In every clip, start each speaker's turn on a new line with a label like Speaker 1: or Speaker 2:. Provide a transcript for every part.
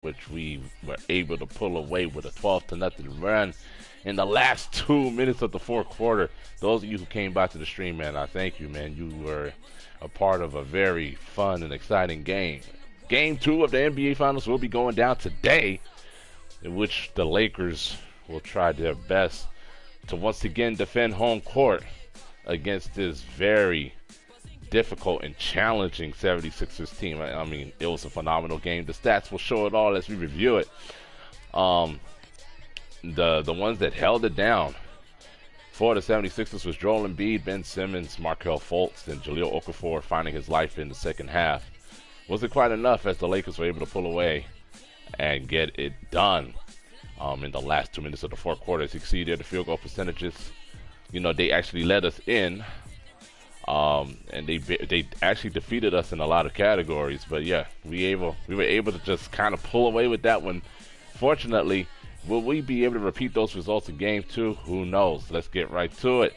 Speaker 1: which we were able to pull away with a 12-0 run in the last 2 minutes of the fourth quarter. Those of you who came by to the stream, man, I thank you, man. You were a part of a very fun and exciting game. Game 2 of the NBA Finals will be going down today, in which the Lakers will try their best to once again defend home court against this very difficult and challenging 76ers team. I mean, it was a phenomenal game. The stats will show it all as we review it. The ones that held it down for the 76ers was Joel Embiid, Ben Simmons, Markelle Fultz, and Jahlil Okafor finding his life in the second half. Wasn't quite enough as the Lakers were able to pull away and get it done in the last 2 minutes of the fourth quarter. As you can see there, the field goal percentages, they actually let us in. And they actually defeated us in a lot of categories, but yeah, we were able to just kind of pull away with that one. Fortunately, will we be able to repeat those results in game 2? Who knows? Let's get right to it.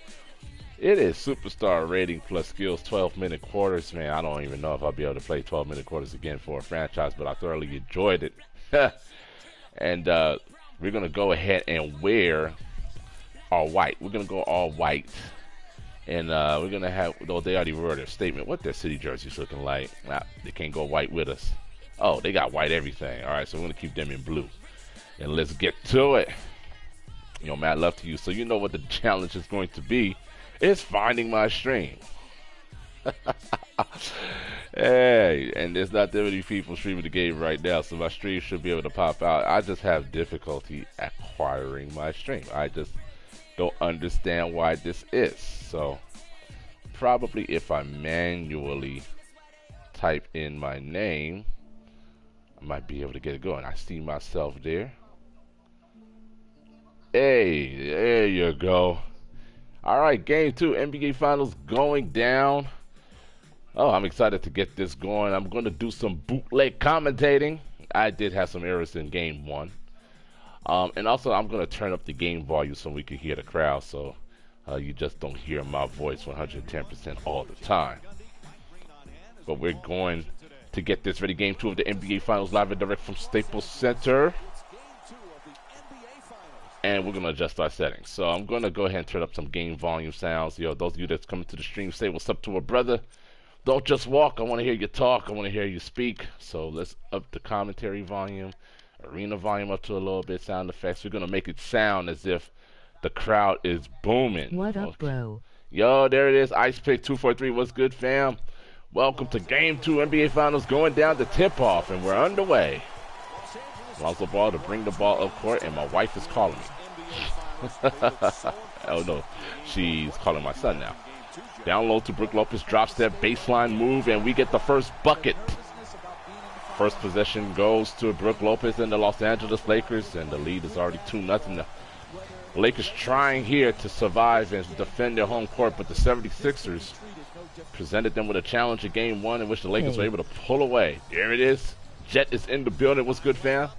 Speaker 1: It is superstar rating plus skills 12-minute quarters. Man, I don't even know if I'll be able to play 12-minute quarters again for a franchise, but I thoroughly enjoyed it. And we're gonna go ahead and wear all white. We're gonna go all white. And we're going to have, though they already wrote their statement, what their city jerseys looking like. Nah, they can't go white with us. Oh, they got white everything. All right, so we're going to keep them in blue. And let's get to it. Mad love to you. So you know what the challenge is going to be. It's finding my stream. Hey, and there's not that many people streaming the game right now, so my stream should be able to pop out. I just have difficulty acquiring my stream. I just don't understand why this is. So probably if I manually type in my name, I might be able to get it going. I see myself there. Hey, there you go. All right, game 2, NBA Finals going down. Oh, I'm excited to get this going. I'm going to do some bootleg commentating. I did have some errors in game 1. And also, I'm going to turn up the game volume so we can hear the crowd, so you just don't hear my voice 110% all the time. But we're going to get this ready. Game 2 of the NBA Finals live and direct from Staples Center. And we're going to adjust our settings. So I'm going to go ahead and turn up some game volume sounds. Those of you that's coming to the stream, say what's up to a brother. Don't just walk. I want to hear you talk. I want to hear you speak. So let's up the commentary volume. Arena volume up to a little bit, sound effects. We're going to make it sound as if the crowd is booming.
Speaker 2: What up, bro?
Speaker 1: Yo, there it is. Ice Pick 243. What's good, fam? Welcome to Game 2 NBA Finals going down to tip-off, and we're underway. Lonzo Ball to bring the ball up court, and my wife is calling me. Oh, no. She's calling my son now. Down low to Brook Lopez, drop step, baseline move, and we get the first bucket. First possession goes to Brook Lopez and the Los Angeles Lakers, and the lead is already 2-0. The Lakers trying here to survive and defend their home court, but the 76ers presented them with a challenge in game 1 in which the Lakers were able to pull away. There it is. Jet is in the building. What's good, fam?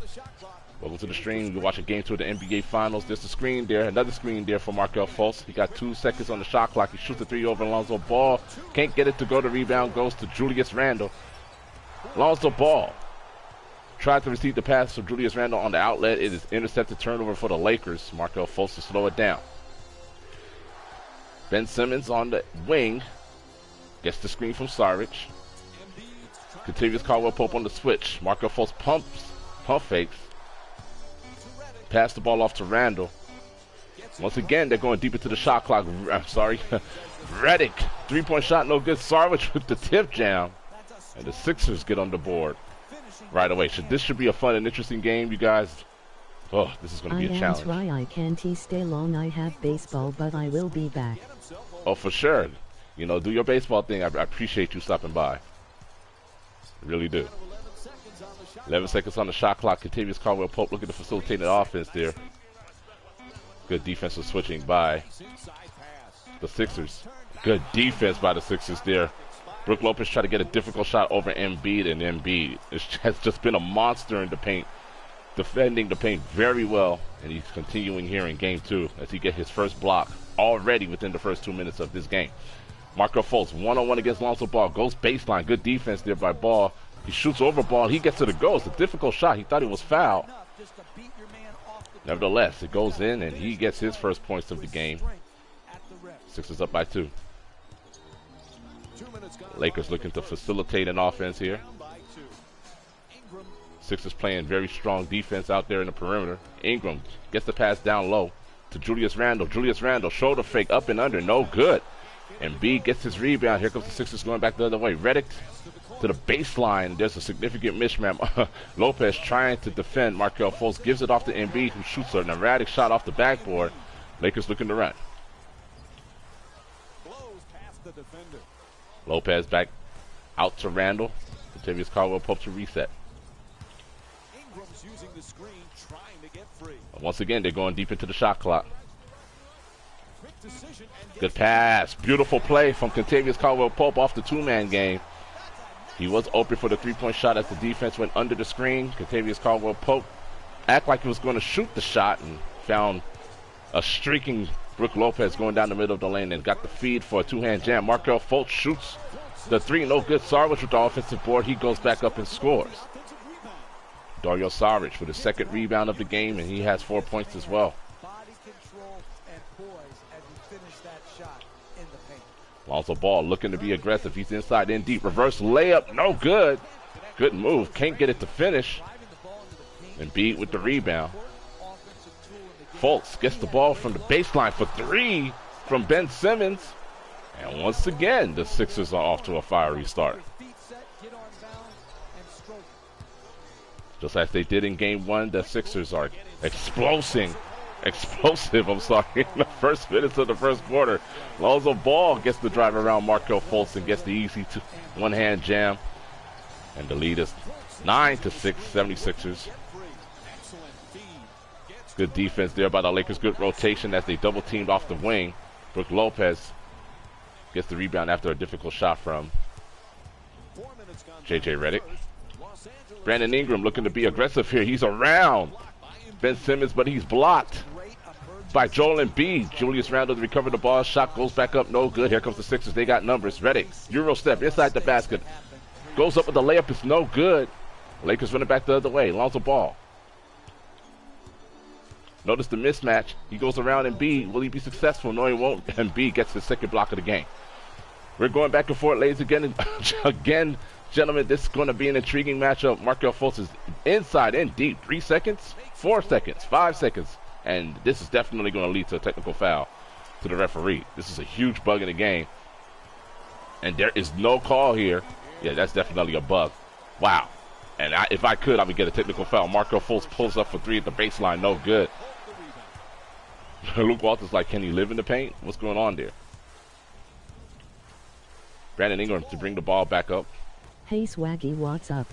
Speaker 1: Welcome to the stream. You're watching game 2 of the NBA Finals. There's a screen there, another screen there for Markelle Fultz. He got 2 seconds on the shot clock. He shoots a 3 over Lonzo Ball. Can't get it to go. The rebound goes to Julius Randle. Lonzo Ball tried to receive the pass from Julius Randle on the outlet. It is intercepted, turnover for the Lakers. Markelle Fultz to slow it down. Ben Simmons on the wing. Gets the screen from Saric. Kentavious Caldwell-Pope on the switch. Markelle Fultz pump fakes. Pass the ball off to Randle. Once again, they're going deep into the shot clock. I'm sorry. Redick. 3-point shot, no good. Saric with the tip jam. And the Sixers get on the board right away. This should be a fun and interesting game, you guys. Oh, this is going to be a challenge.
Speaker 2: Try. I can't stay long. I have baseball, but I will be back.
Speaker 1: Oh, for sure. Do your baseball thing. I appreciate you stopping by. I really do. 11 seconds on the shot clock. Kentavious Caldwell-Pope looking to facilitate an offense there. Good defensive switching by the Sixers. Good defense by the Sixers there. Brook Lopez tried to get a difficult shot over Embiid, and Embiid has just been a monster in the paint, defending the paint very well, and he's continuing here in game 2 as he gets his first block already within the first 2 minutes of this game. Markelle Fultz, one-on-one against Lonzo Ball, goes baseline, good defense there by Ball, He shoots over ball. He gets to the goal. It's a difficult shot. He thought he was fouled. Nevertheless, it goes in, and he gets his first points of the game. Sixers up by 2. Lakers looking to facilitate an offense here. Sixers playing very strong defense out there in the perimeter. Ingram gets the pass down low to Julius Randle. Julius Randle, shoulder fake, up and under, no good. And B gets his rebound. Here comes the Sixers going back the other way. Redick to the baseline. There's a significant mismatch. Lopez trying to defend. Markelle Fultz gives it off to Embiid, who shoots an erratic shot off the backboard. Lakers looking to run. Lopez back out to Randle. Kentavious Caldwell-Pope to reset. Once again, they're going deep into the shot clock. Good pass. Beautiful play from Kentavious Caldwell-Pope off the two-man game. He was open for the three-point shot as the defense went under the screen. Kentavious Caldwell-Pope acted like he was going to shoot the shot and found a streaking Brook Lopez going down the middle of the lane and got the feed for a two-hand jam. Markelle Fultz shoots the three. No good. Sarwich with the offensive board. He goes back up and scores. Dario Saric with his second rebound of the game, and he has 4 points as well. Lonzo Ball looking to be aggressive. He's inside, in deep. Reverse layup. No good. Good move. Can't get it to finish. Embiid with the rebound. Fultz gets the ball from the baseline for 3 from Ben Simmons. And once again, the Sixers are off to a fiery start. Just as they did in game 1, the Sixers are explosive, in the first minutes of the first quarter. Lonzo Ball gets the drive around Markelle Fultz and gets the easy one-hand jam. And the lead is 9-6, 76ers. Good defense there by the Lakers. Good rotation as they double-teamed off the wing. Brook Lopez gets the rebound after a difficult shot from J.J. Redick. Brandon Ingram looking to be aggressive here. He's around Ben Simmons, but he's blocked by Joel Embiid. Julius Randle to recover the ball. Shot goes back up. No good. Here comes the Sixers. They got numbers. Redick, Euro step inside the basket. Goes up with the layup. It's no good. Lakers running back the other way. Lonzo Ball. Notice the mismatch. He goes around Embiid. Will he be successful? No, he won't. Embiid gets his second block of the game. We're going back and forth, ladies again. Gentlemen, this is going to be an intriguing matchup. Markelle Fultz is inside, in deep. 3 seconds, 4 seconds, 5 seconds. And this is definitely going to lead to a technical foul to the referee. This is a huge bug in the game. And there is no call here. Yeah, that's definitely a bug. Wow. And if I could, I would get a technical foul. Markelle Fultz pulls up for 3 at the baseline. No good. Luke Walton's like, can he live in the paint? What's going on there? Brandon Ingram to bring the ball back up.
Speaker 2: Hey Swaggy, what's up?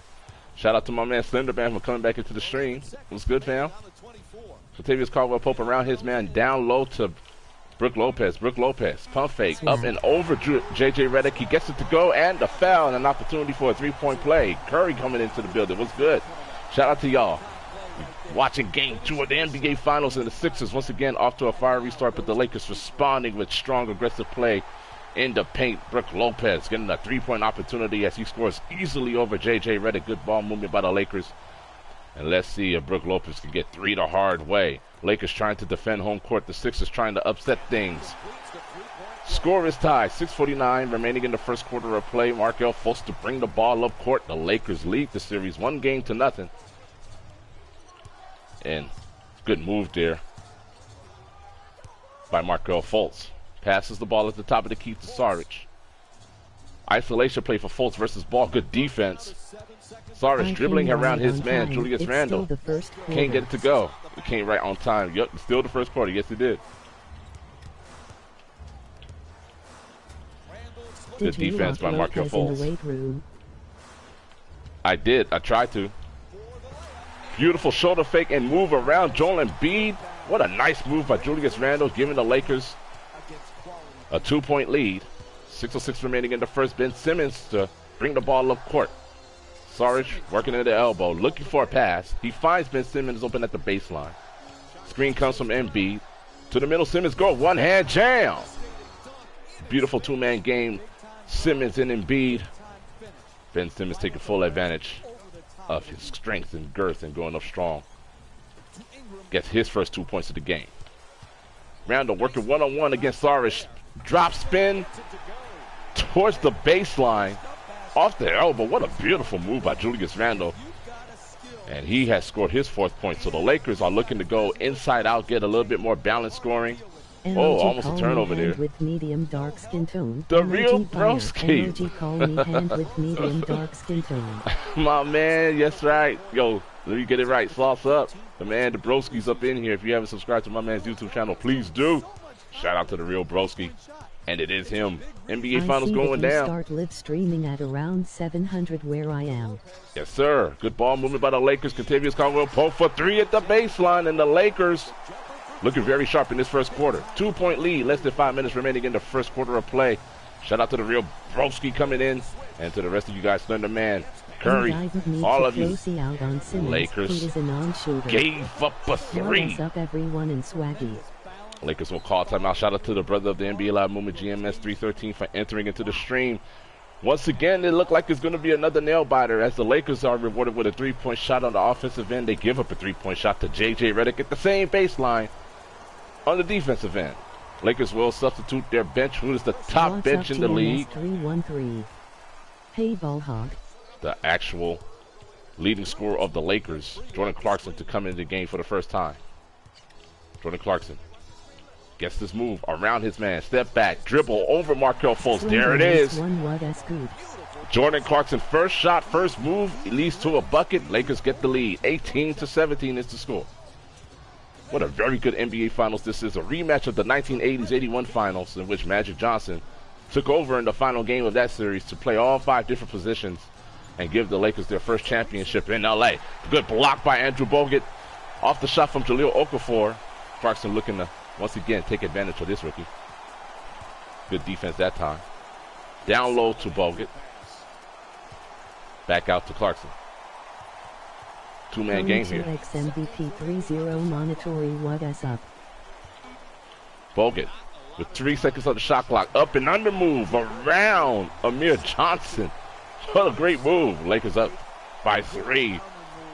Speaker 1: Shout out to my man Slenderman for coming back into the stream. What's good, fam? Kentavious Caldwell-Pope around his man down low to Brook Lopez. Brook Lopez, pump fake, up and over J.J. Redick. He gets it to go, and a foul and an opportunity for a three-point play. Curry coming into the building. What's good? Shout out to y'all. Watching game 2 of the NBA Finals, and the Sixers once again off to a fiery start, but the Lakers responding with strong, aggressive play in the paint. Brook Lopez getting a three-point opportunity as he scores easily over J.J. Redick. Good ball movement by the Lakers. And let's see if Brook Lopez can get 3 the hard way. Lakers trying to defend home court. The Sixers trying to upset things. Score is tied. 6:49 remaining in the first quarter of play. Markelle Fultz to bring the ball up court. The Lakers lead the series 1-0. And good move there by Markelle Fultz. Passes the ball at the top of the key to Saric. Isolation play for Fultz versus Ball. Good defense. Saric dribbling around his man, Julius Randle. Can't get it to go. It came right on time. Yep, still the first quarter. Yes, it did. Good defense by Markelle Fultz. I did. I tried to. Beautiful shoulder fake and move around Joel Embiid. What a nice move by Julius Randle, giving the Lakers a 2-point lead. 6:06 remaining in the first. Ben Simmons to bring the ball up court. Saric working at the elbow, looking for a pass. He finds Ben Simmons open at the baseline. Screen comes from Embiid. To the middle, Simmons go. One-hand jam. Beautiful two-man game. Simmons and Embiid Ben Simmons taking full advantage of his strength and girth and going up strong. Gets his first 2 points of the game. Randle working one-on-one against Saric. Drop spin towards the baseline. Off the elbow. What a beautiful move by Julius Randle. And he has scored his 4th point. So the Lakers are looking to go inside out, get a little bit more balanced scoring. Oh, almost a turnover there.
Speaker 2: With medium dark skin tone.
Speaker 1: The real broski.
Speaker 2: Emoji call me hand with medium dark skin tone.
Speaker 1: My man, yes, right. Yo, let me get it right. Sauce up. The man, the broski's up in here. If you haven't subscribed to my man's YouTube channel, please do. Shout out to the real broski. And it is him. NBA Finals going down.
Speaker 2: Start live streaming at around 700 where I am.
Speaker 1: Yes, sir. Good ball movement by the Lakers. Contavious Caldwell poke for 3 at the baseline, and the Lakers looking very sharp in this first quarter. 2-point lead, less than 5 minutes remaining in the first quarter of play. Shout out to the real broski coming in, and to the rest of you guys, Thunder Man, Curry, all of you. Lakers gave up a 3.
Speaker 2: What's up, everyone, in Swaggy?
Speaker 1: Lakers will call timeout. Shout out to the brother of the NBA Live Movement, GMS 313, for entering into the stream. Once again, it looked like it's going to be another nail biter as the Lakers are rewarded with a 3-point shot on the offensive end. They give up a 3-point shot to J.J. Redick at the same baseline on the defensive end. Lakers will substitute their bench, who is the top bench in the league.
Speaker 2: 313. Hey, ball hog.
Speaker 1: The actual leading scorer of the Lakers, Jordan Clarkson, to come into the game for the first time. Jordan Clarkson gets this move around his man. Step back, dribble over Markelle Fultz. There it is. Jordan Clarkson, first shot, first move, it leads to a bucket. Lakers get the lead. 18-17 is the score. What a very good NBA Finals this is. A rematch of the 1980s-81 Finals, in which Magic Johnson took over in the final game of that series to play all 5 different positions and give the Lakers their first championship in L.A. Good block by Andrew Bogut. Off the shot from Jahlil Okafor. Clarkson looking to, once again, take advantage of this rookie. Good defense that time. Down low to Bogut. Back out to Clarkson. 2-man game here.
Speaker 2: MVP 3-0 monitory, what is up?
Speaker 1: Bogut with 3 seconds on the shot clock. Up and under move around Amir Johnson. What a great move. Lakers up by 3.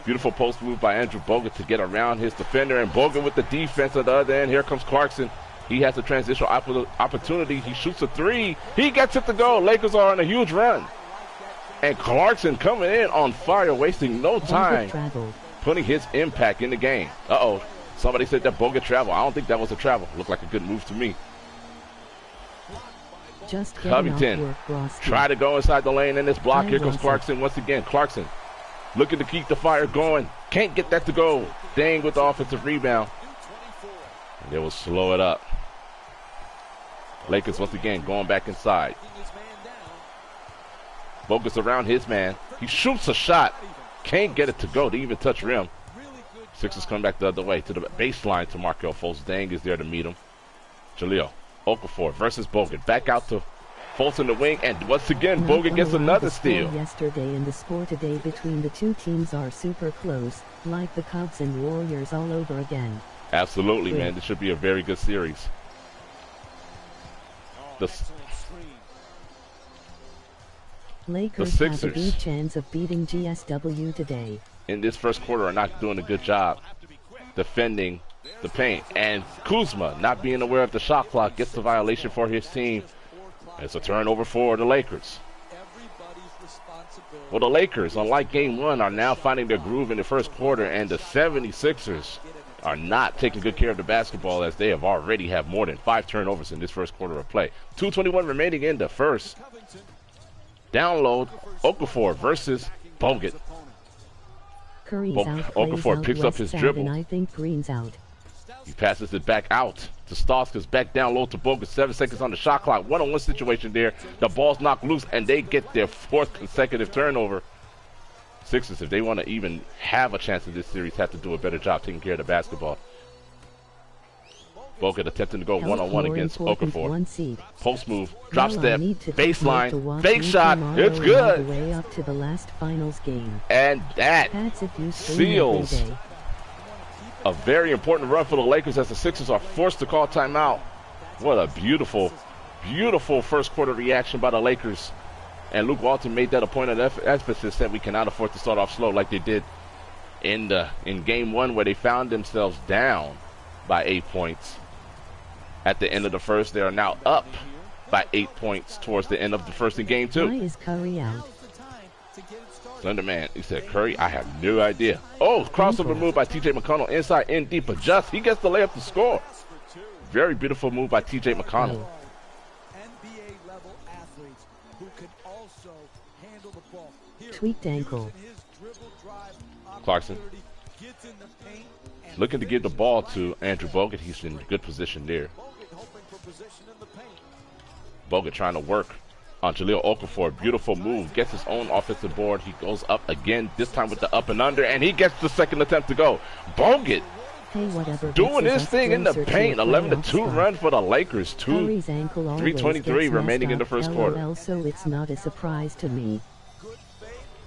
Speaker 1: Beautiful post move by Andrew Bogut to get around his defender. And Bogut with the defense on the other end. Here comes Clarkson. He has a transitional opportunity. He shoots a 3. He gets it to go. Lakers are on a huge run. And Clarkson coming in on fire, wasting no time, putting his impact in the game. Uh-oh. Somebody said that Bogut travel. I don't think that was a travel. Looked like a good move to me. Covington try to go inside the lane in this block. Here comes Clarkson once again. Clarkson looking to keep the fire going. Can't get that to go. Dang with the offensive rebound. And they will slow it up. Lakers once again going back inside. Bogut's around his man. He shoots a shot. Can't get it to go to even touch rim. Sixers come back the other way to the baseline to Markelle Fultz. Dang is there to meet him. Jahlil Okafor versus Bogut. Back out to Fultz in the wing. And once again, Bogut gets another steal.
Speaker 2: Yesterday and the score today between the two teams are super close, like the Cubs and Warriors all over again.
Speaker 1: Absolutely, man. This should be a very good series.
Speaker 2: Lakers have a good chance of beating GSW today.
Speaker 1: In this first quarter are not doing a good job defending the paint. And Kuzma, not being aware of the shot clock, gets the violation for his team. It's a turnover for the Lakers. Well, the Lakers, unlike Game 1, are now finding their groove in the first quarter, and the 76ers are not taking good care of the basketball as they have already had more than 5 turnovers in this first quarter of play. 2:21 remaining in the first. Download Okafor versus Bogut. Okafor picks up his dribble.
Speaker 2: I think Green's out.
Speaker 1: He passes it back out to Stauskas, back down low to Bogut. 7 seconds on the shot clock. One-on-one situation there. The ball's knocked loose, and they get their 4th consecutive turnover. Sixers, if they want to even have a chance in this series, have to do a better job taking care of the basketball. Bogut attempting to go one-on-one against Okafor. Post move, drop step, baseline, fake shot. It's good.
Speaker 2: Way up to the last finals game.
Speaker 1: And that seals a very important run for the Lakers as the Sixers are forced to call timeout. What a beautiful, beautiful first quarter reaction by the Lakers. And Luke Walton made that a point of emphasis that we cannot afford to start off slow like they did in game one, where they found themselves down by 8 points. At the end of the first, they are now up by 8 points towards the end of the first in game two.
Speaker 2: Why is Curry out?
Speaker 1: Slender Man, he said, Curry, I have no idea. Oh, crossover move by TJ McConnell inside in deep, adjust. He gets the layup to score. Very beautiful move by TJ McConnell.
Speaker 2: Tweaked ankle.
Speaker 1: Clarkson looking to give the ball to Andrew Bogut. He's in good position there. Bogut trying to work on Jahlil Okafor. Beautiful move. Gets his own offensive board. He goes up again, this time with the up and under, and he gets the second attempt to go. Bogut doing his thing in the paint. 11-2 run for the Lakers. 3:23 remaining in the first quarter.
Speaker 2: So it's not a surprise to me.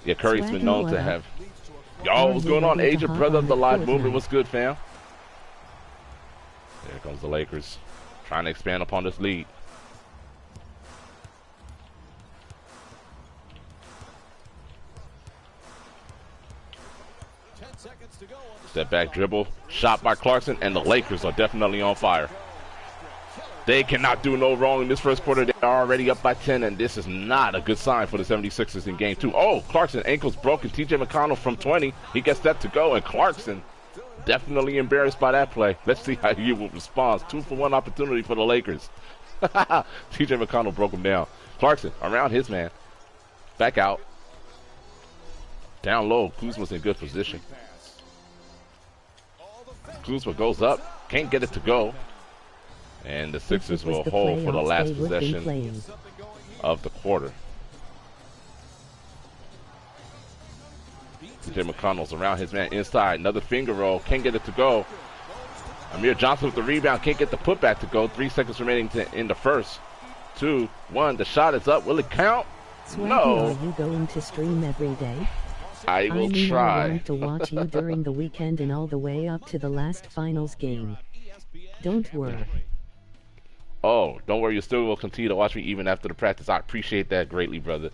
Speaker 1: Yeah, Curry's been known to have. Yo, what's going on, Agent Brother of the Live Movement? What's good, fam? There comes the Lakers trying to expand upon this lead. Step back dribble, shot by Clarkson, and the Lakers are definitely on fire. They cannot do no wrong in this first quarter. They are already up by 10, and this is not a good sign for the 76ers in game two. Oh, Clarkson, ankles broken. TJ McConnell from 20. He gets that to go, and Clarkson definitely embarrassed by that play. Let's see how he will respond. 2-for-1 opportunity for the Lakers. TJ McConnell broke him down. Clarkson around his man. Back out. Down low. Kuzma's in good position. Kuzma goes up. Can't get it to go. And the Sixers will hold for the last possession of the quarter. TJ McConnell's around his man inside. Another finger roll. Can't get it to go. Amir Johnson with the rebound. Can't get the putback to go. 3 seconds remaining in the first. 2, 1. The shot is up. Will it count?
Speaker 2: Swaggy,
Speaker 1: no.
Speaker 2: Are you going to stream every day?
Speaker 1: I will try.
Speaker 2: I want to watch you during the weekend and all the way up to the last finals game. Don't worry.
Speaker 1: Oh, don't worry, you still will continue to watch me even after the practice. I appreciate that greatly, brother.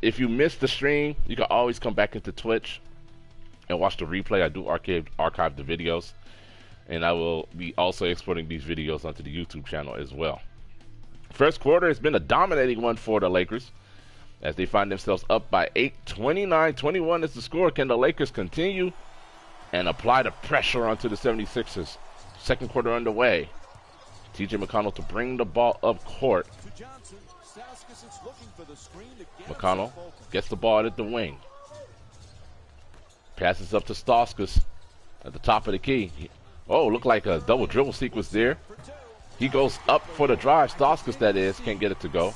Speaker 1: If you missed the stream, you can always come back into Twitch and watch the replay. I do archive the videos, and I will be also exporting these videos onto the YouTube channel as well. First quarter has been a dominating one for the Lakers as they find themselves up by 8. 29-21 is the score. Can the Lakers continue and apply the pressure onto the 76ers? Second quarter underway. TJ McConnell to bring the ball up court. McConnell gets the ball at the wing. Passes up to Stauskas at the top of the key. Oh, looked like a double dribble sequence there. He goes up for the drive. Stauskas, that is, can't get it to go.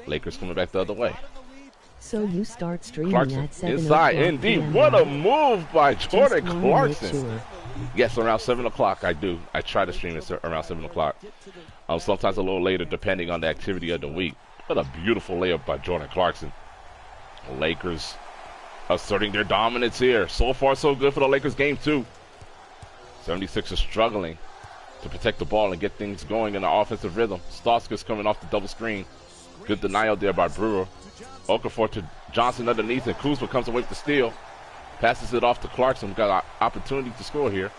Speaker 1: Lakers coming back the other way.
Speaker 2: So you start streaming
Speaker 1: Clarkson
Speaker 2: at 7
Speaker 1: inside,
Speaker 2: o'clock
Speaker 1: indeed.
Speaker 2: PM.
Speaker 1: What a move by Jordan
Speaker 2: Just
Speaker 1: Clarkson.
Speaker 2: sure.
Speaker 1: Yes, around 7 o'clock I do. I try to stream it around 7 o'clock. Sometimes a little later depending on the activity of the week. What a beautiful layup by Jordan Clarkson. Lakers asserting their dominance here. So far so good for the Lakers game two. 76ers struggling to protect the ball and get things going in the offensive rhythm. Stauskas coming off the double screen. Good denial there by Brewer. Okafor to Johnson underneath, and Kuzma comes away with the steal. Passes it off to Clarkson. We've got an opportunity to score here.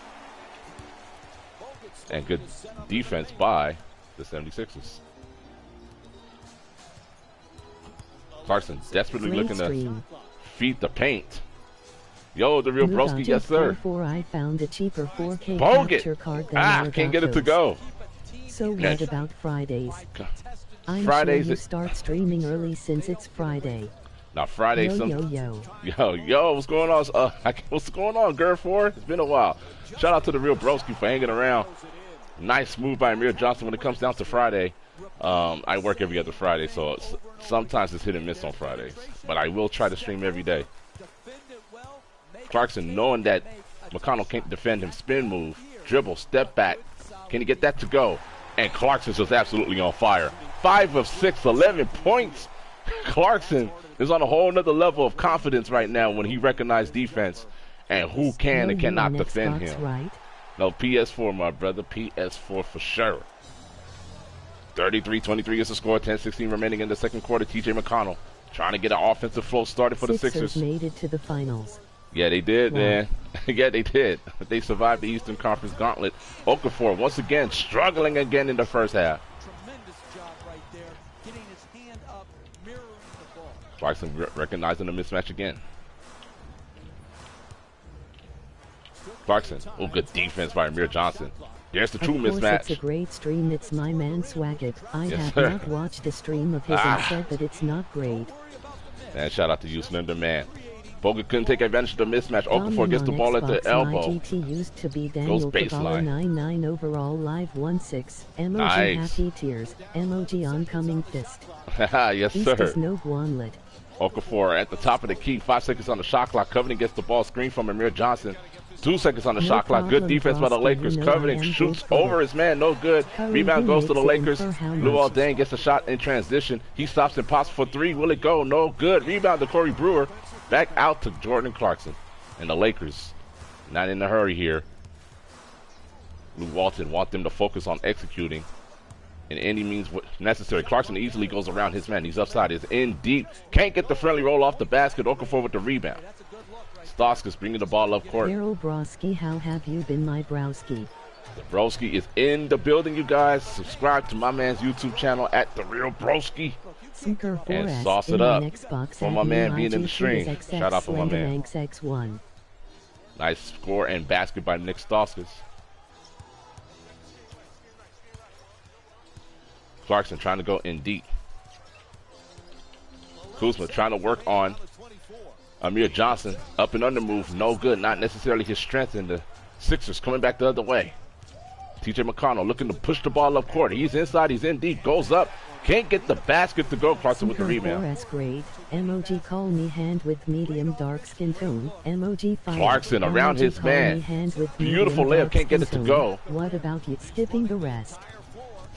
Speaker 1: And good defense by the 76ers. Clarkson desperately looking to feed the paint. Yo, the real broski, yes sir.
Speaker 2: I found a cheaper 4K capture
Speaker 1: Bogut.
Speaker 2: card than
Speaker 1: Can't get it to go.
Speaker 2: So what about Fridays? I'm
Speaker 1: Fridays
Speaker 2: sure you start streaming early since it's Friday.
Speaker 1: Now Friday,
Speaker 2: Yo.
Speaker 1: What's going on? What's going on, Gerfor? It's been a while. Shout out to the real broski for hanging around. Nice move by Amir Johnson when it comes down to Friday. I work every other Friday, so sometimes it's hit and miss on Fridays. But I will try to stream every day. Clarkson, knowing that McConnell can't defend him, spin move, dribble, step back. Can he get that to go? And Clarkson's just absolutely on fire. 5 of 6, 11 points. Clarkson is on a whole nother level of confidence right now when he recognizes defense and who can and cannot defend him.
Speaker 2: Right?
Speaker 1: No, PS4, my brother. PS4 for sure. 33-23 is the score. 10-16 remaining in the second quarter. TJ McConnell trying to get an offensive flow started for the Sixers.
Speaker 2: Made it to the finals.
Speaker 1: Yeah, they did, man. Yeah, they did. But they survived the Eastern Conference Gauntlet. Okafor, once again, struggling again in the first half.
Speaker 3: Tremendous job right there, getting his hand up, mirroring the ball.
Speaker 1: Clarkson recognizing the mismatch again. Clarkson, oh, good defense by Amir Johnson. There's the true mismatch.
Speaker 2: It's a great stream. It's my man Swaggart. I
Speaker 1: Yes,
Speaker 2: have
Speaker 1: sir.
Speaker 2: not watched a stream of his and said that it's not great.
Speaker 1: And shout out to you, Slender Man. Bogut couldn't take advantage of the mismatch. Okafor gets the ball at the elbow.
Speaker 2: My GT used to be Daniel Cavallo, 99 overall, live 1-6. MOG
Speaker 1: Nice.
Speaker 2: happy tears. MOG oncoming fist.
Speaker 1: Yes,
Speaker 2: East
Speaker 1: sir.
Speaker 2: is no Guanlet.
Speaker 1: Okafor at the top of the key. 5 seconds on the shot clock. Covington gets the ball screen from Amir Johnson. 2 seconds on the
Speaker 2: No
Speaker 1: shot clock. Good
Speaker 2: problem,
Speaker 1: defense by the
Speaker 2: Frosty.
Speaker 1: Lakers.
Speaker 2: You know I
Speaker 1: Covington
Speaker 2: am
Speaker 1: shoots
Speaker 2: good for
Speaker 1: over
Speaker 2: it.
Speaker 1: his man. No good.
Speaker 2: Curry
Speaker 1: Rebound goes to the
Speaker 2: makes it in
Speaker 1: Lakers.
Speaker 2: for how
Speaker 1: Lou
Speaker 2: much?
Speaker 1: Dang gets a shot in transition. He stops impossible for 3. Will it go? No good. Rebound to Corey Brewer. Back out to Jordan Clarkson. And the Lakers not in a hurry here. Lou Walton want them to focus on executing in any means necessary. Clarkson easily goes around his man. He's upside. He's in deep. Can't get the friendly roll off the basket. Okafor with the rebound. Stauskas bringing the ball up court.
Speaker 2: Daryl Broski, how have you been, my browski?
Speaker 1: Broski is in the building, you guys. Subscribe to my man's YouTube channel at The Real Broski.
Speaker 2: Sinker 4S
Speaker 1: And sauce it
Speaker 2: in
Speaker 1: up
Speaker 2: my Xbox
Speaker 1: for my man being in the
Speaker 2: IGT
Speaker 1: stream.
Speaker 2: is XX
Speaker 1: Shout out for my man.
Speaker 2: XX1.
Speaker 1: Nice score and basket by Nick Stauskas. Clarkson trying to go in deep. Kuzma trying to work on Amir Johnson. Up and under move. No good. Not necessarily his strength. And the Sixers coming back the other way. TJ McConnell looking to push the ball up court. He's inside. He's in deep. Goes up. Can't get the basket to go. Clarkson with the rebound.
Speaker 2: 4S grade. MOG call me hand with medium dark skin tone. MOG fire.
Speaker 1: Clarkson around
Speaker 2: MOG
Speaker 1: his
Speaker 2: call
Speaker 1: man.
Speaker 2: me hand with
Speaker 1: Beautiful
Speaker 2: medium
Speaker 1: layup. Can't get
Speaker 2: dark
Speaker 1: it to
Speaker 2: skin
Speaker 1: go.
Speaker 2: tone. What about you skipping the rest?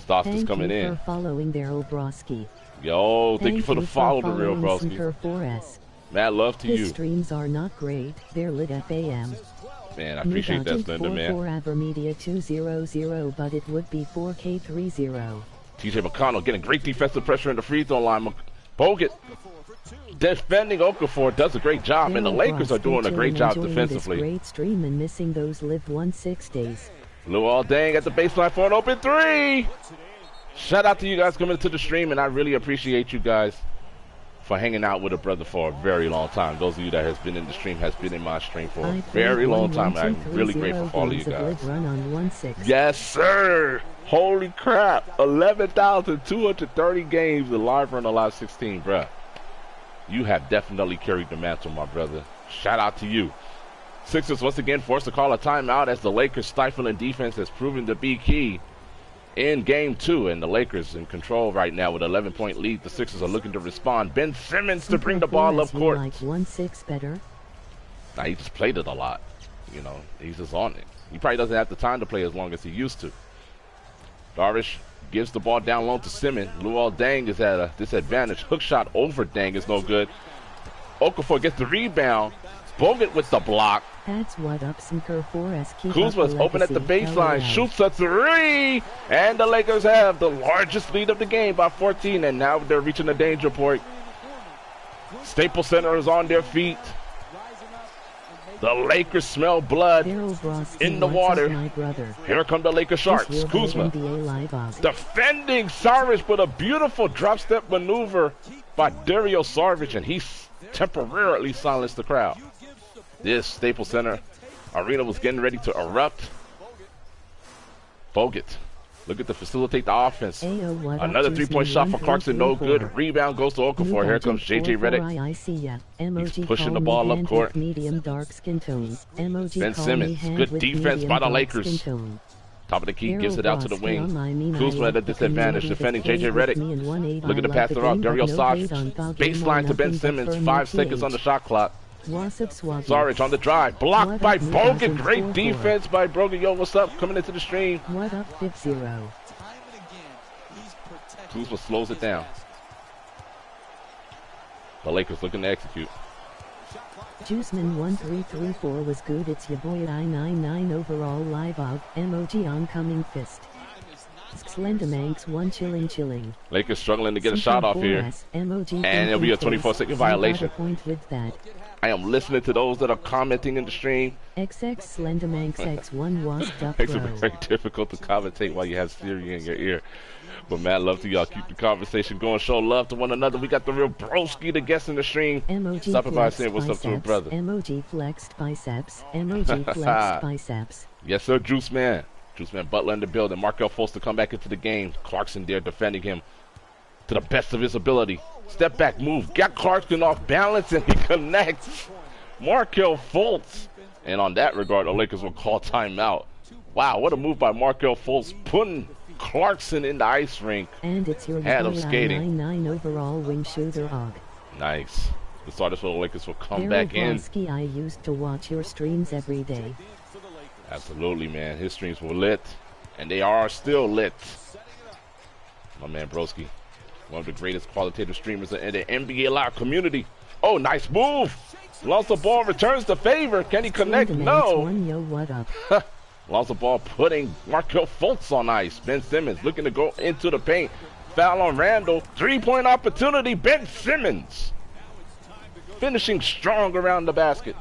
Speaker 1: Stauskas
Speaker 2: Thank
Speaker 1: coming
Speaker 2: you
Speaker 1: in.
Speaker 2: for following Daryl Broski.
Speaker 1: Yo, thank you for the follow, The Real
Speaker 2: following
Speaker 1: Broski.
Speaker 2: Sinker 4S.
Speaker 1: Mad love to
Speaker 2: His
Speaker 1: you.
Speaker 2: streams are not great. They're lit FAM.
Speaker 1: Man, I appreciate that, Slender Man.
Speaker 2: 4 Avermedia 200, but it would be 4K30.
Speaker 1: TJ McConnell getting great defensive pressure in the free throw line. Bogut defending Okafor does a great job, and the Lakers are doing a great job defensively.
Speaker 2: Great stream and missing those live 1-6 days.
Speaker 1: Luol Deng at the baseline for an open 3. Shout out to you guys coming to the stream, and I really appreciate you guys for hanging out with a brother for a very long time. Those of you that has been in the stream has been in my stream for a very long time. I'm really grateful for all of you guys.
Speaker 2: Run on 1-6.
Speaker 1: Yes, sir. Holy crap. 11,230 games in live run on live 16, bruh. You have definitely carried the mantle, my brother. Shout out to you. Sixers once again forced to call a timeout as the Lakers' stifling defense has proven to be key in game 2, and the Lakers in control right now with an 11-point lead. The Sixers are looking to respond. Ben Simmons to bring the ball up court.
Speaker 2: Like 1-6 better.
Speaker 1: Nah, he just played it a lot. You know, he's just on it. He probably doesn't have the time to play as long as he used to. Darvish gives the ball down low to Simmons. Luol Deng is at a disadvantage. Hook shot over Deng is no good. Okafor gets the rebound. Bogut with the block.
Speaker 2: That's what up, Sinker 4S. Keep
Speaker 1: Kuzma's
Speaker 2: up the
Speaker 1: open at the
Speaker 2: legacy.
Speaker 1: baseline,
Speaker 2: LOL.
Speaker 1: shoots a 3, and the Lakers have the largest lead of the game by 14, and now they're reaching the danger point. Staples Center is on their feet. The Lakers smell blood
Speaker 2: Daryl Broski,
Speaker 1: in the
Speaker 2: what's
Speaker 1: water.
Speaker 2: up, my brother?
Speaker 1: Here come the Lakers Sharks.
Speaker 2: This will
Speaker 1: Kuzma
Speaker 2: be NBA live out.
Speaker 1: defending Sarvic with a beautiful drop step maneuver by Dario Sarvic, and he temporarily silenced the crowd. This Staples Center arena was getting ready to erupt. Bogut looking to facilitate the offense.
Speaker 2: Ayo, what up,
Speaker 1: Another
Speaker 2: Juice
Speaker 1: three-point
Speaker 2: Me
Speaker 1: shot for Clarkson, no
Speaker 2: 1334.
Speaker 1: good. Rebound goes to Okafor. Here comes JJ Redick.
Speaker 2: I see ya. MOG
Speaker 1: He's pushing
Speaker 2: call
Speaker 1: the
Speaker 2: me
Speaker 1: ball up
Speaker 2: hand
Speaker 1: court.
Speaker 2: with medium dark skin tone. MOG
Speaker 1: Ben
Speaker 2: call
Speaker 1: Simmons,
Speaker 2: me hand
Speaker 1: good
Speaker 2: with
Speaker 1: defense
Speaker 2: medium
Speaker 1: by the
Speaker 2: dark
Speaker 1: Lakers.
Speaker 2: skin tone.
Speaker 1: Top of the key,
Speaker 2: Daryl
Speaker 1: gives it out to the
Speaker 2: Broski
Speaker 1: wing.
Speaker 2: on my mean
Speaker 1: Kuzma
Speaker 2: I
Speaker 1: at a
Speaker 2: love the
Speaker 1: disadvantage,
Speaker 2: community
Speaker 1: defending
Speaker 2: that
Speaker 1: JJ
Speaker 2: plays with
Speaker 1: Redick.
Speaker 2: me and 1-8.
Speaker 1: Looking to
Speaker 2: I
Speaker 1: pass
Speaker 2: love
Speaker 1: it
Speaker 2: the
Speaker 1: off.
Speaker 2: game,
Speaker 1: Dario
Speaker 2: but no hate
Speaker 1: Saric.
Speaker 2: on foul game,
Speaker 1: Baseline to Ben
Speaker 2: nothing but
Speaker 1: Simmons.
Speaker 2: firm
Speaker 1: 5 seconds on the
Speaker 2: 98.
Speaker 1: shot clock.
Speaker 2: What's up, Swaggy?
Speaker 1: Saric on the drive. Blocked
Speaker 2: What
Speaker 1: by
Speaker 2: up,
Speaker 1: Bogut.
Speaker 2: 2004?
Speaker 1: Great defense by Bogut. Yo, what's up? Coming into the stream.
Speaker 2: What up, 50?
Speaker 3: Time and again, he's protecting.
Speaker 1: Kuzma slows it down. The Lakers looking to execute.
Speaker 2: Juiceman 1334 was good. It's your boy I 99 overall live out. MOG oncoming fist. Slendermanx 1 chilling.
Speaker 1: Lakers struggling to get a shot off here.
Speaker 2: And
Speaker 1: it'll be a 24-second violation.
Speaker 2: Point with that.
Speaker 1: I am listening to those that are commenting in the stream.
Speaker 2: XX Slendermanx X1 washed up
Speaker 1: Makes it
Speaker 2: bro.
Speaker 1: very difficult to commentate while you have Siri in your ear. But mad love to y'all. Keep the conversation going. Show love to one another. We got the real broski, the guest in the stream.
Speaker 2: Emoji
Speaker 1: Stop by
Speaker 2: flexed
Speaker 1: saying what's up to a
Speaker 2: biceps.
Speaker 1: brother.
Speaker 2: Emoji flexed biceps. Emoji flexed biceps.
Speaker 1: Yes, sir, Juice Man. Juice Man Butler in the building. Markelle Fultz to come back into the game. Clarkson there defending him to the best of his ability. Step back move. Got Clarkson off balance and he connects. Markelle Fultz. And on that regard, the Lakers will call timeout. Wow, what a move by Markelle Fultz, putting Clarkson in the ice rink.
Speaker 2: And it's your
Speaker 1: Had him skating.
Speaker 2: 99 overall wing shooter Og.
Speaker 1: Nice. The starters for the Lakers will come back in.
Speaker 2: I used to watch your streams every day.
Speaker 1: Absolutely, man. His streams were lit, and they are still lit. My man Broski, one of the greatest qualitative streamers in the NBA Live community. Oh, nice move. Lonzo Ball returns the favor. Can he connect? No.
Speaker 2: Yo, what up?
Speaker 1: Lonzo Ball putting Markelle Fultz on ice. Ben Simmons looking to go into the paint. Foul on Randall. Three-point opportunity. Ben Simmons finishing strong around the basket.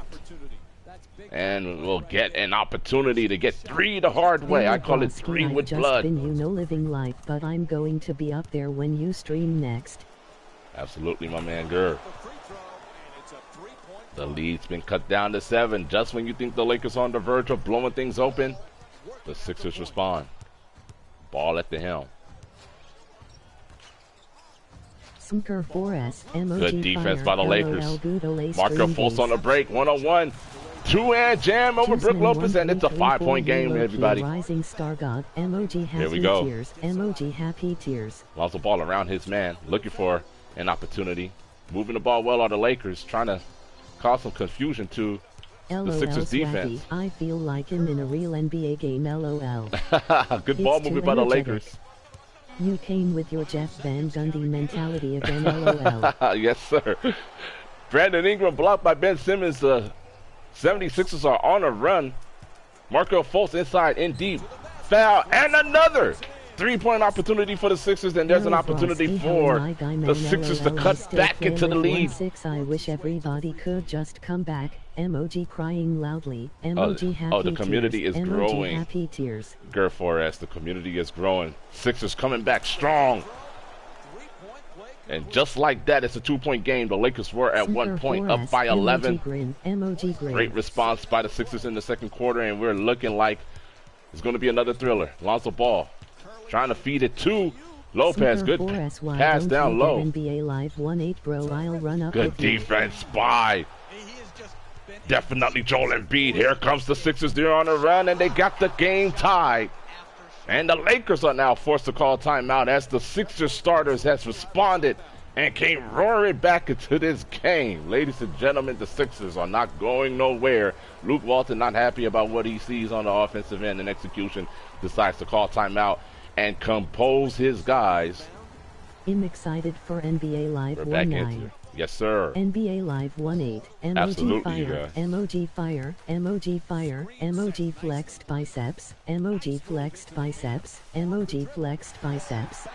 Speaker 1: And we'll get an opportunity to get three the hard way. I call it three with blood.
Speaker 2: Living life, but I'm going to be up there when you stream next.
Speaker 1: Absolutely, my man Gurr. The lead's been cut down to 7. Just when you think the Lakers are on the verge of blowing things open, the Sixers respond. Ball at the helm.
Speaker 2: Sunker 4S,
Speaker 1: Good defense by the Lakers. Markelle Fultz on the break. 1-on-1. Two-hand jam over Brook Lopez, and it's a 5-point game, everybody.
Speaker 2: Rising Star God, emoji
Speaker 1: Here we go.
Speaker 2: tears, emoji happy tears.
Speaker 1: Lonzo Ball around his man, looking for an opportunity. Moving the ball well are the Lakers, trying to cause some confusion to the Sixers defense.
Speaker 2: I feel like I'm in a real NBA game, LOL.
Speaker 1: Good ball movement by the Lakers.
Speaker 2: You came with your Jeff Van Gundy mentality again, LOL.
Speaker 1: Yes, sir. Brandon Ingram blocked by Ben Simmons. 76ers are on a run. Markelle Fultz inside, in deep. Foul, and another three-point opportunity for the Sixers, and there's an opportunity for the Sixers to cut back into the lead.
Speaker 2: I wish everybody could just come back. Emoji crying loudly. Emoji happy
Speaker 1: the community
Speaker 2: tears.
Speaker 1: is growing.
Speaker 2: Happy tears.
Speaker 1: Gur Forrest, the community is growing. Sixers coming back strong. And just like that, it's a 2-point game. The Lakers were at 1 point, up by 11.
Speaker 2: Emoji grin.
Speaker 1: Great response by the Sixers in the second quarter, and we're looking like it's going to be another thriller. Lonzo Ball trying to feed it to Lopez. Good pass down low.
Speaker 2: NBA Live 1-8, bro. I'll run up.
Speaker 1: Good defense by definitely Joel Embiid. Here comes the Sixers. They're on a run, and they got the game tied. And the Lakers are now forced to call timeout as the Sixers starters has responded and came roaring back into this game. Ladies and gentlemen, the Sixers are not going nowhere. Luke Walton, not happy about what he sees on the offensive end and execution, decides to call timeout and compose his guys.
Speaker 2: I'm excited for NBA Live 1-9.
Speaker 1: Yes, sir.
Speaker 2: NBA Live 1-8. Emoji
Speaker 1: Absolutely,
Speaker 2: fire. Emoji fire. Emoji fire. Emoji flexed biceps. Emoji flexed biceps. Emoji flexed biceps.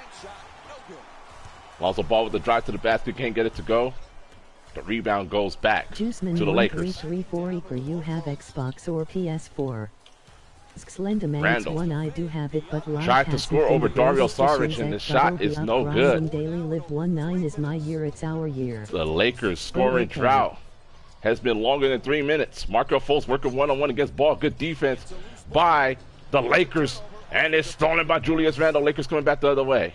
Speaker 1: Lonzo Ball with the drive to the basket, can't get it to go. The rebound goes back
Speaker 2: Juiceman
Speaker 1: to the Lakers.
Speaker 2: 1334 you have Xbox or PS4. Slenderman's
Speaker 1: Randall
Speaker 2: one I do have it, but
Speaker 1: tried to score over Dario Saric, and the shot is no good.
Speaker 2: Daily Live 1-9 is my year, it's our year.
Speaker 1: The Lakers scoring drought has been longer than 3 minutes. Markelle Fultz working one-on-one against Ball. Good defense by the Lakers, and it's stolen by Julius Randle. Lakers coming back the other way.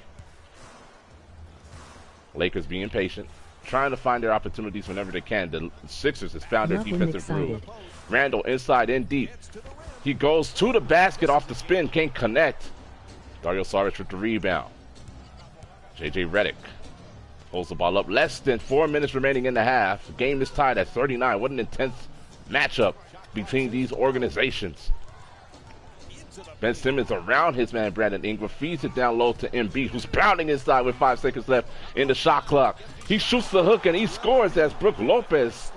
Speaker 1: Lakers being patient, trying to find their opportunities whenever they can. The Sixers has found their defensive groove. Randle inside, in deep. He goes to the basket off the spin, can't connect. Dario Saric with the rebound. J.J. Redick holds the ball up. Less than 4 minutes remaining in the half. The game is tied at 39. What an intense matchup between these organizations. Ben Simmons around his man Brandon Ingram, feeds it down low to Embiid, who's pounding inside with 5 seconds left in the shot clock. He shoots the hook and he scores as Brook Lopez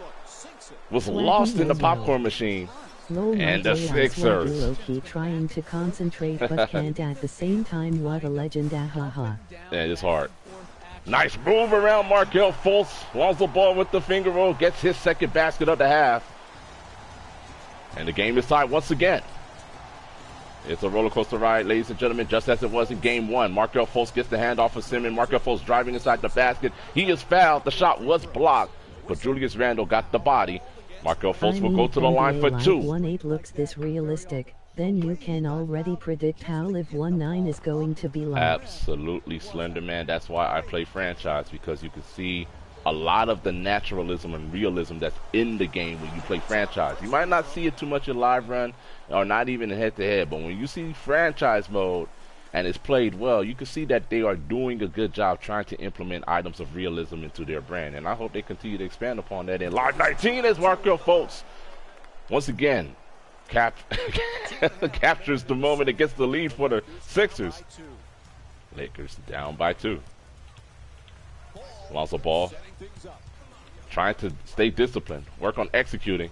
Speaker 1: was lost in the popcorn machine.
Speaker 2: Lol,
Speaker 1: And
Speaker 2: my
Speaker 1: the
Speaker 2: day,
Speaker 1: Sixers.
Speaker 2: low-key trying to concentrate but can't at the same time. What a legend, haha.
Speaker 1: Yeah, it's hard. Nice move around Markelle Fultz. Lonzo Ball with the finger roll. Gets his second basket of the half. And the game is tied once again. It's a roller coaster ride, ladies and gentlemen, just as it was in game one. Markelle Fultz gets the handoff of Simmons. Markelle Fultz driving inside the basket. He is fouled. The shot was blocked, but Julius Randle got the body. Markelle Fultz will go to the line for two.
Speaker 2: 1-8 looks this realistic. Then you can already predict how Live 1-9 is going to be like.
Speaker 1: Absolutely, Slender Man. That's why I play franchise, because you can see a lot of the naturalism and realism that's in the game when you play franchise. You might not see it too much in live run or not even in head-to-head, but when you see franchise mode and it's played well, you can see that they are doing a good job trying to implement items of realism into their brand, and I hope they continue to expand upon that. In Live 19 is Markelle Fultz. Once again, captures the moment and gets the lead for the Sixers. Lakers down by 2. Lonzo Ball trying to stay disciplined, work on executing.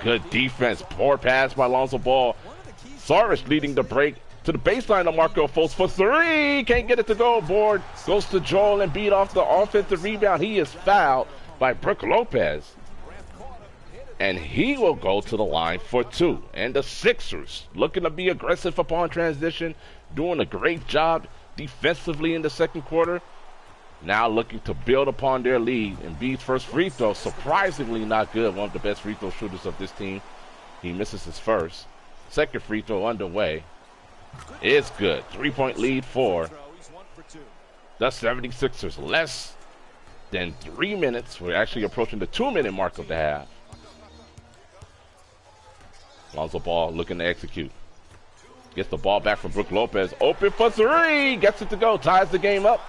Speaker 1: Good defense, poor pass by Lonzo Ball. Saric leading the break to the baseline of Markelle Fultz for 3. Can't get it to go. Board goes to Joel Embiid off the offensive rebound. He is fouled by Brook Lopez. And he will go to the line for 2. And the Sixers looking to be aggressive upon transition, doing a great job defensively in the second quarter. Now looking to build upon their lead. Embiid's first free throw, surprisingly not good. One of the best free throw shooters of this team. He misses his first. Second free throw underway. It's good. 3-point lead for the 76ers. Less than 3 minutes. We're actually approaching the 2-minute mark of the half. Lonzo Ball looking to execute. Gets the ball back from Brook Lopez. Open for 3. Gets it to go. Ties the game up.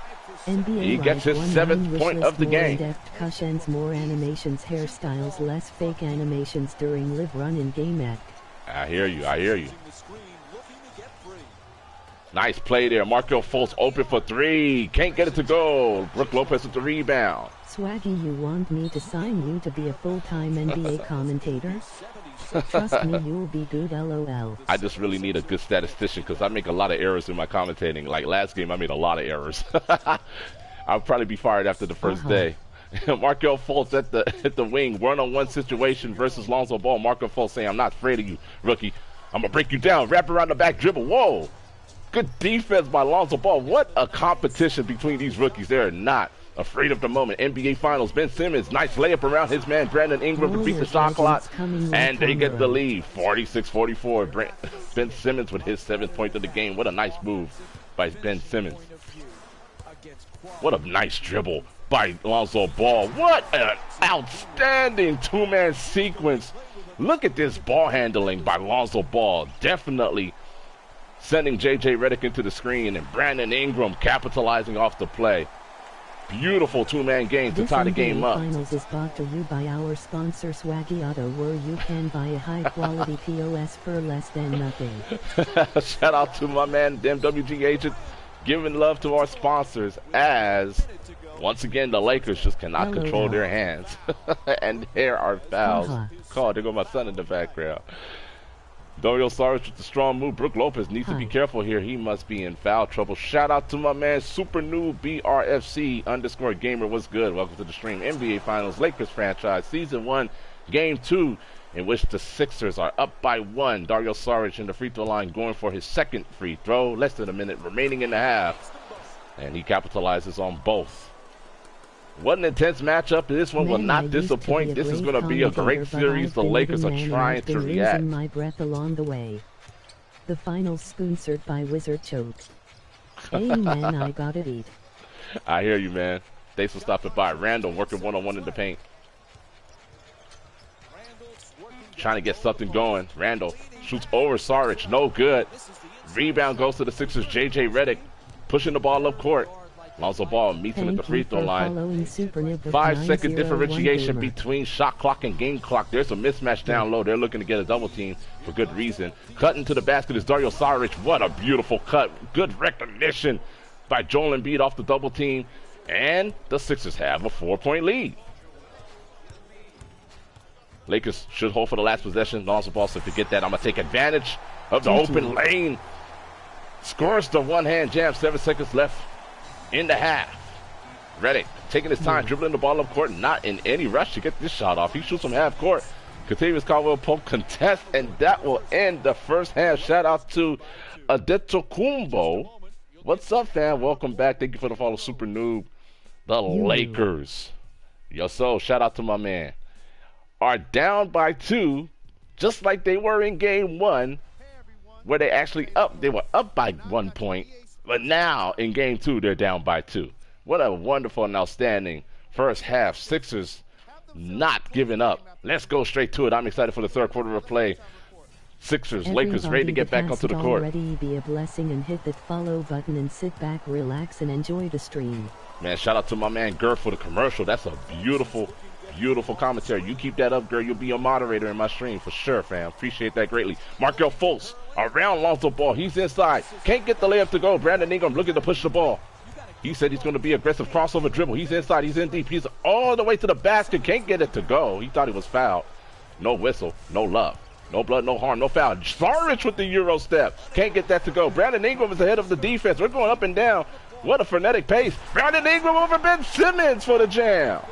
Speaker 2: NBA
Speaker 1: He gets his 7th point of the game.
Speaker 2: More in-depth cushions, more animations, hairstyles, less fake animations during live run in game act.
Speaker 1: I hear you. I hear you. Nice play there. Markelle Fultz open for 3. Can't get it to go. Brook Lopez with the rebound.
Speaker 2: Swaggy, you want me to sign you to be a full-time NBA commentator? Trust me, you'll be good, lol.
Speaker 1: I just really need a good statistician because I make a lot of errors in my commentating. Like last game, I made a lot of errors. I'll probably be fired after the first day. Markelle Fultz at the wing, one-on-one situation versus Lonzo Ball. Markelle Fultz saying, "I'm not afraid of you, rookie. I'm gonna break you down. Wrap around the back dribble. Whoa, good defense by Lonzo Ball. What a competition between these rookies. They're not afraid of the moment. NBA Finals, Ben Simmons, nice layup around his man Brandon Ingram to beat the shot clock, and they get the lead, 46-44. Ben Simmons with his 7th point of the game. What a nice move by Ben Simmons. What a nice dribble by Lonzo Ball. What an outstanding 2-man sequence. Look at this ball handling by Lonzo Ball. Definitely sending J.J. Redick into the screen, and Brandon Ingram capitalizing off the play. Beautiful 2-man game to tie the game up.
Speaker 2: Finals is brought to you by our sponsor Swaggy Auto, where you can buy a high-quality POS for less than nothing.
Speaker 1: Shout out to my man, MWG Agent, giving love to our sponsors as, once again, the Lakers just cannot control their hands. And here are fouls. Called. There go my son in the background. Dario Saric with the strong move. Brook Lopez needs to be careful here. He must be in foul trouble. Shout out to my man, Super Noob BRFC _gamer. What's good? Welcome to the stream. NBA Finals, Lakers franchise, Season 1, Game 2, in which the Sixers are up by 1. Dario Saric in the free throw line going for his 2nd free throw. Less than a minute remaining in the half. And he capitalizes on both. What an intense matchup. This one will not disappoint. This is going to be a great series. The Lakers are trying to react.
Speaker 2: My breath along the way. The finals sponsored by Wizard Choke. Hey man, I gotta eat.
Speaker 1: I hear you, man. Thanks for stopping by. Randall working one-on-one in the paint. Trying to get something going. Randall shoots over Saric. No good. Rebound goes to the Sixers. J.J. Redick pushing the ball up court. Lonzo Ball meets him at the free throw line. 5-second differentiation between shot clock and game clock. There's a mismatch down low. They're looking to get a double team for good reason. Cutting to the basket is Dario Saric. What a beautiful cut. Good recognition by Joel Embiid off the double team. And the Sixers have a 4-point lead. Lakers should hold for the last possession. Lonzo Ball, so forget that. I'm going to take advantage of the open lane. Scores the one-hand jam. 7 seconds left in the half. Redick taking his time, dribbling the ball up court, not in any rush to get this shot off. He shoots from half court. Kentavious Caldwell-Pope contests, and that will end the first half. Shout out to Adetokunbo. What's up, fam? Welcome back. Thank you for the follow, Super Noob. The Lakers. Yo, so shout out to my man. Are down by 2, just like they were in game 1, where they were up by 1 point, but now in game 2 they're down by 2. What a wonderful and outstanding first half. Sixers not giving up. Let's go straight to it. I'm excited for the third quarter of play. Sixers, Lakers ready to get back onto the court.
Speaker 2: Already be a blessing and hit that follow button and sit back, relax, and enjoy the stream.
Speaker 1: Man, shout out to my man Gert for the commercial. That's a beautiful, beautiful commentary. You keep that up, girl. You'll be a moderator in my stream for sure, fam. Appreciate that greatly. Markelle Fultz around Lonzo Ball. He's inside. Can't get the layup to go. Brandon Ingram looking to push the ball. He said he's going to be aggressive crossover dribble. He's inside. He's in deep. He's all the way to the basket. Can't get it to go. He thought he was fouled. No whistle. No love. No blood, no harm, no foul. Saric with the Euro step. Can't get that to go. Brandon Ingram is ahead of the defense. We're going up and down. What a frenetic pace. Brandon Ingram over Ben Simmons for the jam.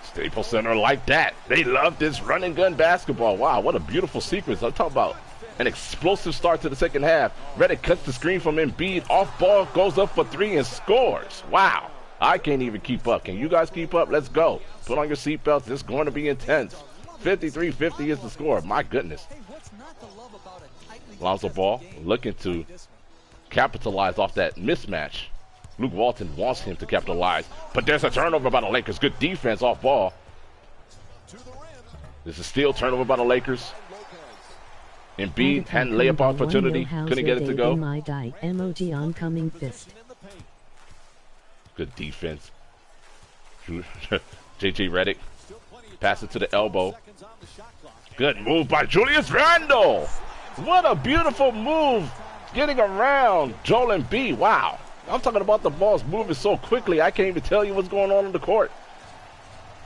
Speaker 1: Staples Center like that. They love this run and gun basketball. Wow, what a beautiful sequence. I'm talking about an explosive start to the second half. Redick cuts the screen from Embiid. Off ball, goes up for 3 and scores. Wow. I can't even keep up. Can you guys keep up? Let's go. Put on your seatbelts. It's going to be intense. 53-50 is the score. My goodness. Lonzo Ball looking to capitalize off that mismatch. Luke Walton wants him to capitalize, but there's a turnover by the Lakers. Good defense off ball. This is still turnover by the Lakers. Embiid had a layup opportunity. Couldn't get it to go.
Speaker 2: Emoji oncoming fist.
Speaker 1: Good defense. JJ Redick. Pass it to the elbow. Good move by Julius Randle. What a beautiful move. Getting around Joel Embiid. Wow. I'm talking about the balls moving so quickly, I can't even tell you what's going on the court.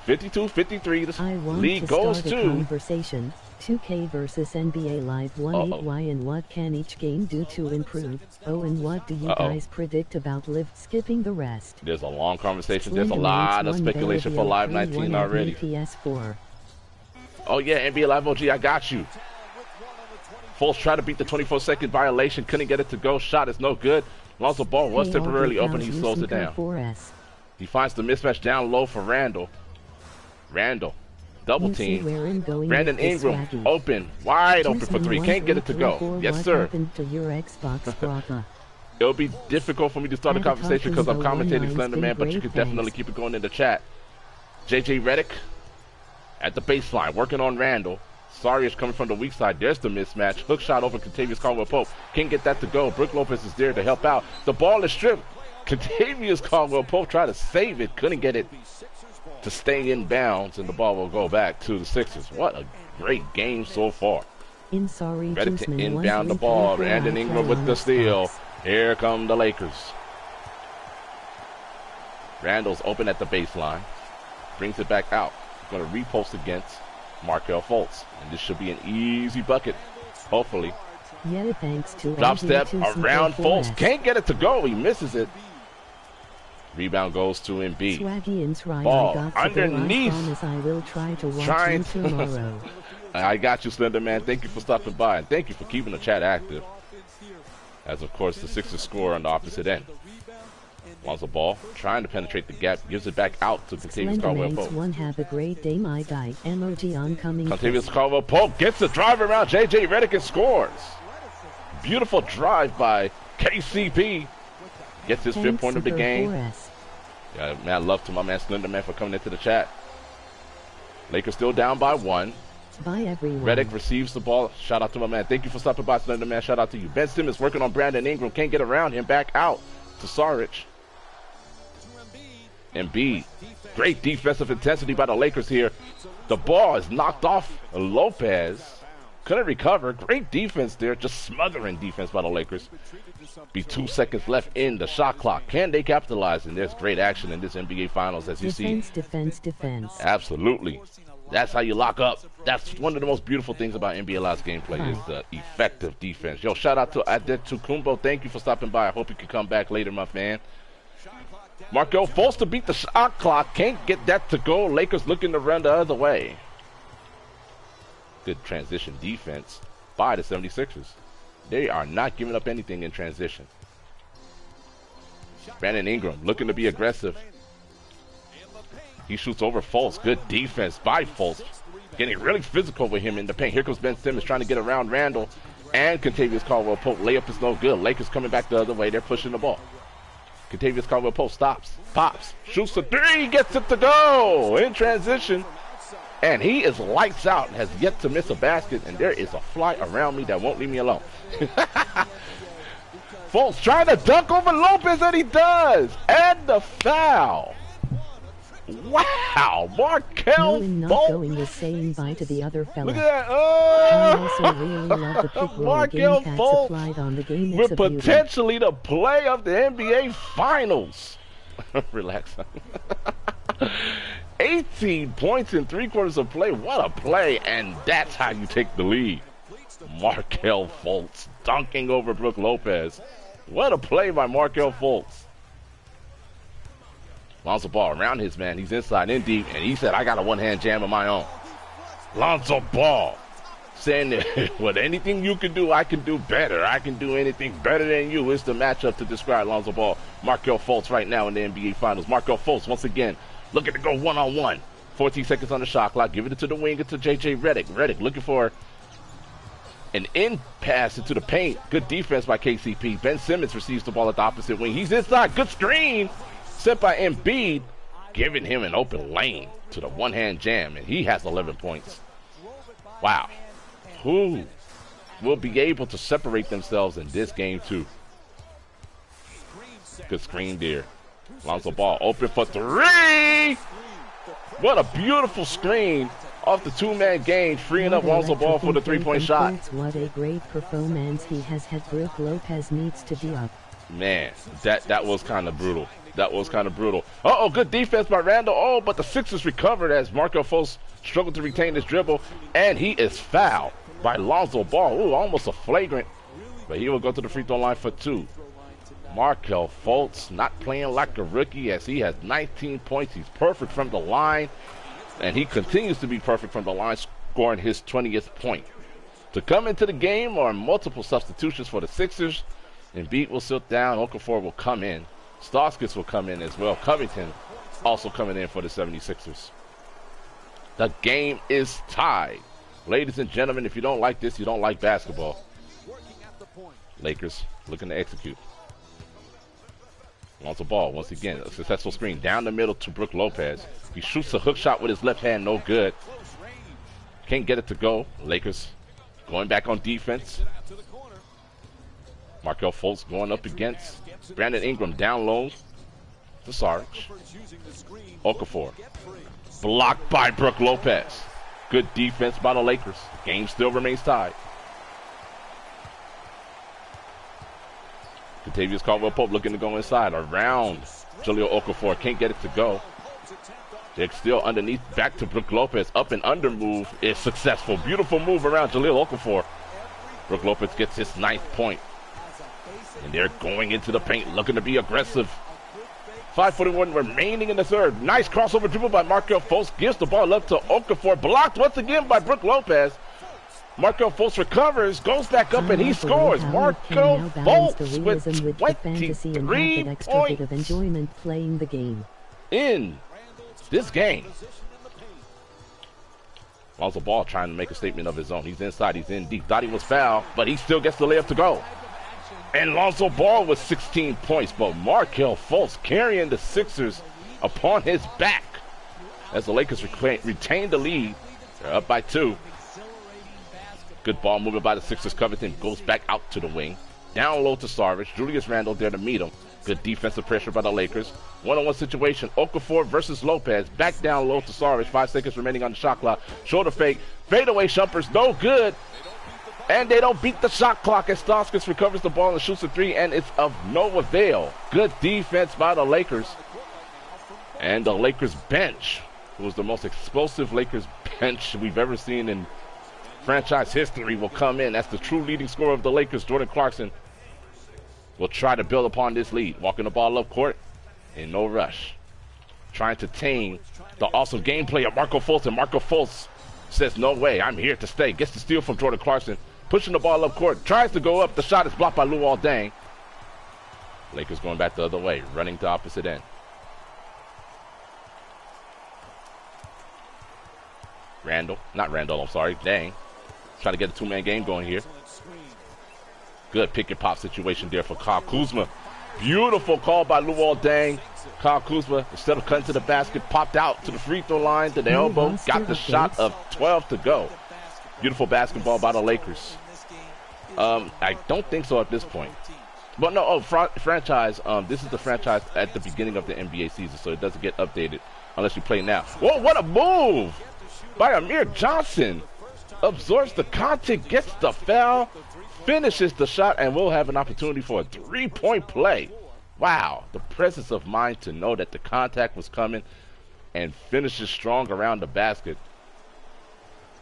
Speaker 1: 52-53. This lead goes to
Speaker 2: conversation. 2K versus NBA Live 1-8. Why and what can each game do to improve? Oh, and what do you guys predict about Liv skipping the rest?
Speaker 1: There's a long conversation. There's a lot of speculation for Live 19 already.
Speaker 2: PS4.
Speaker 1: Oh yeah, NBA Live OG, I got you. Fultz tried to beat the 24-second violation. Couldn't get it to go. Shot is no good. Lonzo Ball was temporarily open. He slows it down. He finds the mismatch down low for Randle. Randle. Double team. Brandon Ingram open. Wide open for 3. Can't get it to go. Yes, sir. It'll be difficult for me to start a conversation because I'm commentating Slender Man, but you can definitely keep it going in the chat. JJ Redick at the baseline, working on Randle. Sorry is coming from the weak side. There's the mismatch. Hook shot over Kentavious Caldwell-Pope. Can't get that to go. Brook Lopez is there to help out. The ball is stripped. Kentavious Caldwell-Pope tried to save it. Couldn't get it to stay in bounds, and the ball will go back to the Sixers. What a great game so far. Ready to inbound the ball. Brandon Ingram with the steal. Here come the Lakers. Randle's open at the baseline. Brings it back out. Going to repost against Markelle Fultz. And this should be an easy bucket, hopefully.
Speaker 2: Yeah, thanks to
Speaker 1: drop step around Fultz. Can't get it to go. He misses it. Rebound goes to Embiid. Ball underneath.
Speaker 2: I will try to watch tomorrow.
Speaker 1: I got you, Slender Man. Thank you for stopping by, and thank you for keeping the chat active. As, of course, the Sixers score on the opposite end. Lonzo Ball trying to penetrate the gap, gives it back out to Kentavious Caldwell-Pope.
Speaker 2: Have a great day, my guy. Emoji oncoming.
Speaker 1: Kentavious Caldwell-Pope gets the drive around JJ Redick and scores. Beautiful drive by KCP. Gets his 5th point of the game. Yeah, man, love to my man Slender Man for coming into the chat. Lakers still down by 1.
Speaker 2: Bye, everyone.
Speaker 1: Redick receives the ball. Shout out to my man. Thank you for stopping by, Slender Man. Shout out to you. Ben Simmons working on Brandon Ingram. Can't get around him. Back out to Saric. Embiid. Great defensive intensity by the Lakers here. The ball is knocked off Lopez. Couldn't recover. Great defense there. Just smothering defense by the Lakers. Be 2 seconds left in the shot clock. Can they capitalize? And there's great action in this NBA Finals, as you see.
Speaker 2: Defense.
Speaker 1: Absolutely. That's how you lock up. That's one of the most beautiful things about NBA Live's gameplay is the effective defense. Yo, shout out to Adetokumbo. Thank you for stopping by. I hope you can come back later, my fan. Markelle Fultz to beat the shot clock. Can't get that to go. Lakers looking to run the other way. Good transition defense by the 76ers. They are not giving up anything in transition. Brandon Ingram looking to be aggressive. He shoots over Fultz. Good defense by Fultz. Getting really physical with him in the paint. Here comes Ben Simmons trying to get around Randall and Kentavious Caldwell-Pope. Layup is no good. Lakers coming back the other way. They're pushing the ball. Kentavious Caldwell-Pope stops, pops, shoots a three, gets it to go in transition. And he is lights out, has yet to miss a basket, and there is a fly around me that won't leave me alone. Fultz trying to dunk over Lopez, and he does. And the foul. Wow, Markelle
Speaker 2: not
Speaker 1: Fultz.
Speaker 2: going the same by to the other fella.
Speaker 1: Look at that.
Speaker 2: I also really love the pick roll
Speaker 1: Markelle
Speaker 2: game
Speaker 1: Fultz
Speaker 2: applied on the game. It's
Speaker 1: with
Speaker 2: a beauty.
Speaker 1: potentially the play of the NBA Finals. Relax. 18 points in 3/4 of play. What a play, and that's how you take the lead. Markelle Fultz dunking over Brook Lopez. What a play by Markelle Fultz. Lonzo Ball around his man. He's inside in deep, and he said, I got a one-hand jam of my own. Lonzo Ball saying that with anything you can do, I can do better. I can do anything better than you. It's the matchup to describe Lonzo Ball. Markelle Fultz right now in the NBA Finals. Markelle Fultz once again looking to go one-on-one. 14 seconds on the shot clock. Give it to the wing, to J.J. Redick. Redick looking for an in pass into the paint. Good defense by KCP. Ben Simmons receives the ball at the opposite wing. He's inside. Good screen set by Embiid, giving him an open lane to the one-hand jam, and he has 11 points. Wow. Who will be able to separate themselves in this game, too? Good screen there. Lonzo Ball open for three. What a beautiful screen off the two-man game, freeing up Lonzo Ball for the three-point shot.
Speaker 2: What a great performance he has had. Brook Lopez needs to be up.
Speaker 1: Man, that was kind of brutal. That was kind of brutal. Uh-oh, good defense by Randall. Oh, but the Sixers recovered as Markelle Fultz struggled to retain his dribble, and he is fouled by Lonzo Ball. Ooh, almost a flagrant, but he will go to the free throw line for two. Markelle Fultz not playing like a rookie as he has 19 points. He's perfect from the line, and he continues to be perfect from the line, scoring his 20th point. To come into the game are multiple substitutions for the Sixers. Embiid will sit down. Okafor will come in. Stauskas will come in as well. Covington also coming in for the 76ers. The game is tied. Ladies and gentlemen, if you don't like this, you don't like basketball. Lakers looking to execute. Lonzo Ball, once again, a successful screen down the middle to Brook Lopez. He shoots a hook shot with his left hand, no good. Can't get it to go. Lakers going back on defense. Markelle Fultz going up against Brandon Ingram down low to Sarge. Okafor. Blocked by Brook Lopez. Good defense by the Lakers. Game still remains tied. Kentavious Caldwell-Pope looking to go inside. Around Jahlil Okafor. Can't get it to go. They're still underneath. Back to Brook Lopez. Up and under move is successful. Beautiful move around Jahlil Okafor. Brook Lopez gets his 9th point. And they're going into the paint, looking to be aggressive. 5:41 remaining in the third. Nice crossover dribble by Markelle Fultz. Gives the ball up to Okafor. Blocked once again by Brook Lopez. Markelle Fultz recovers, goes back up, and he scores. Markelle Fultz with 23 points
Speaker 2: of enjoyment playing the game.
Speaker 1: In this game. Lonzo Ball trying to make a statement of his own. He's inside, he's in deep. Thought he was fouled, but he still gets the layup to go. And Lonzo Ball with 16 points, but Markelle Fultz carrying the Sixers upon his back as the Lakers retain the lead. They're up by 2. Good ball movement by the Sixers. Covington goes back out to the wing. Down low to Sarge. Julius Randle there to meet him. Good defensive pressure by the Lakers. One-on-one situation. Okafor versus Lopez. Back down low to Sarge. 5 seconds remaining on the shot clock. Shoulder fake. Fadeaway jumpers. No good. And they don't beat the shot clock as Stauskas recovers the ball and shoots a 3, and it's of no avail. Good defense by the Lakers. And the Lakers bench, who was the most explosive Lakers bench we've ever seen in franchise history will come in. That's the true leading scorer of the Lakers. Jordan Clarkson will try to build upon this lead. Walking the ball up court in no rush. Trying to tame the awesome gameplay of Marco Fultz. And Marco Fultz says, no way, I'm here to stay. Gets the steal from Jordan Clarkson. Pushing the ball up court. Tries to go up. The shot is blocked by Luol Deng. Lakers going back the other way. Running to opposite end. Deng. Trying to get a two-man game going here. Good pick and pop situation there for Kyle Kuzma. Beautiful call by Luol Deng. Kyle Kuzma, instead of cutting to the basket, popped out to the free throw line, to the elbow, got the shot of 12 to go. Beautiful basketball by the Lakers. I don't think so at this point. But no, franchise, this is the franchise at the beginning of the NBA season, so it doesn't get updated unless you play now. Whoa, what a move by Amir Johnson. Absorbs the contact, gets the foul, finishes the shot, and we'll have an opportunity for a three-point play. Wow, the presence of mind to know that the contact was coming and finishes strong around the basket.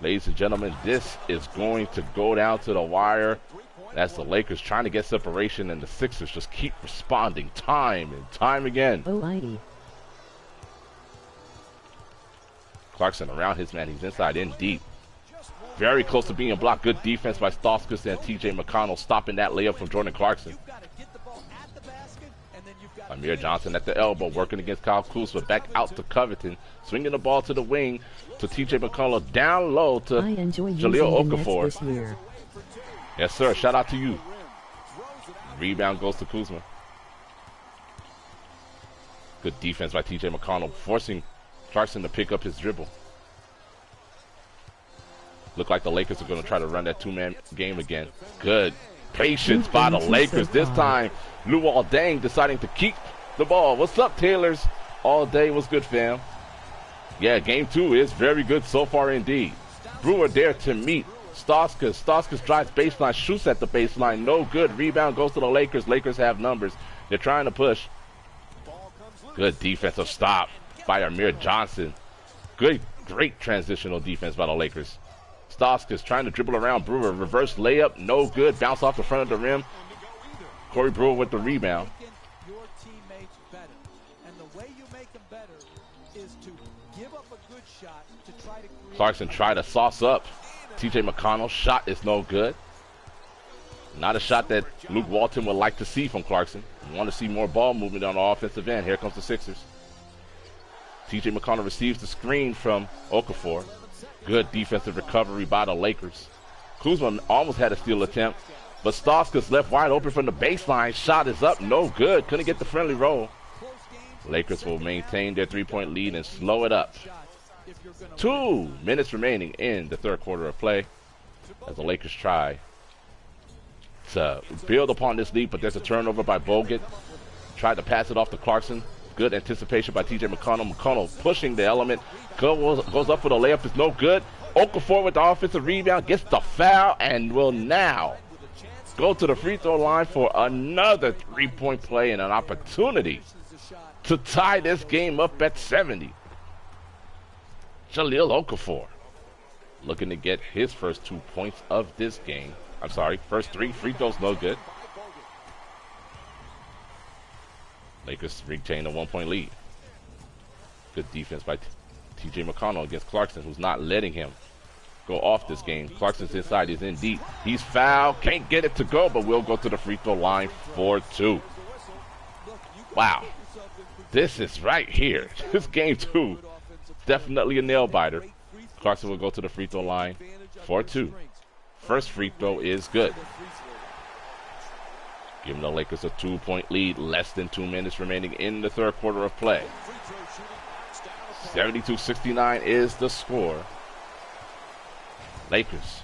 Speaker 1: Ladies and gentlemen, this is going to go down to the wire. That's the Lakers trying to get separation, and the Sixers just keep responding time and time again. Clarkson around his man. He's inside in deep. Very close to being blocked. Good defense by Stauskas and TJ McConnell, stopping that layup from Jordan Clarkson. Amir Johnson at the elbow, working against Kyle Kuzma. Back out to Covington, swinging the ball to the wing to TJ McConnell. Down low to Jahlil Okafor. Yes, sir. Shout out to you. Rebound goes to Kuzma. Good defense by TJ McConnell, forcing Clarkson to pick up his dribble. Look like the Lakers are going to try to run that two-man game again. Good patience by the Lakers. This time, Luol Deng deciding to keep the ball. What's up, Taylors? All day was good, fam. Yeah, game two is very good so far indeed. Brewer there to meet Stauskas. Stauskas drives baseline, shoots at the baseline. No good. Rebound goes to the Lakers. Lakers have numbers. They're trying to push. Good defensive stop by Amir Johnson. Great transitional defense by the Lakers. Stauskas trying to dribble around Brewer. Reverse layup, no good. Bounce off the front of the rim. Corey Brewer with the rebound.
Speaker 3: Your teammates better. And the way you make them better is to give up a good shot to try to create.
Speaker 1: Clarkson tried to sauce up TJ McConnell. Shot is no good. Not a shot that Luke Walton would like to see from Clarkson. You want to see more ball movement on the offensive end. Here comes the Sixers. TJ McConnell receives the screen from Okafor. Good defensive recovery by the Lakers. Kuzma almost had a steal attempt, but Stauskas left wide open from the baseline. Shot is up, no good. Couldn't get the friendly roll. Lakers will maintain their three-point lead and slow it up. 2 minutes remaining in the third quarter of play as the Lakers try to build upon this lead, but there's a turnover by Bogut. Tried to pass it off to Clarkson. Good anticipation by TJ McConnell. McConnell pushing the element. Goes up for the layup. It's no good. Okafor with the offensive rebound. Gets the foul and will now go to the free throw line for another three-point play and an opportunity to tie this game up at 70. Jahlil Okafor looking to get his first 2 points of this game. I'm sorry, first 3 free throws, no good. Lakers retain a 1-point lead. Good defense by TJ McConnell against Clarkson, who's not letting him go off this game. Clarkson's inside, he's in deep. He's fouled, can't get it to go, but will go to the free throw line for 2. Wow. This is right here. This game 2, definitely a nail biter. Clarkson will go to the free throw line for 2. First free throw is good. Giving the Lakers a 2-point lead, less than 2 minutes remaining in the third quarter of play. 72-69 is the score. Lakers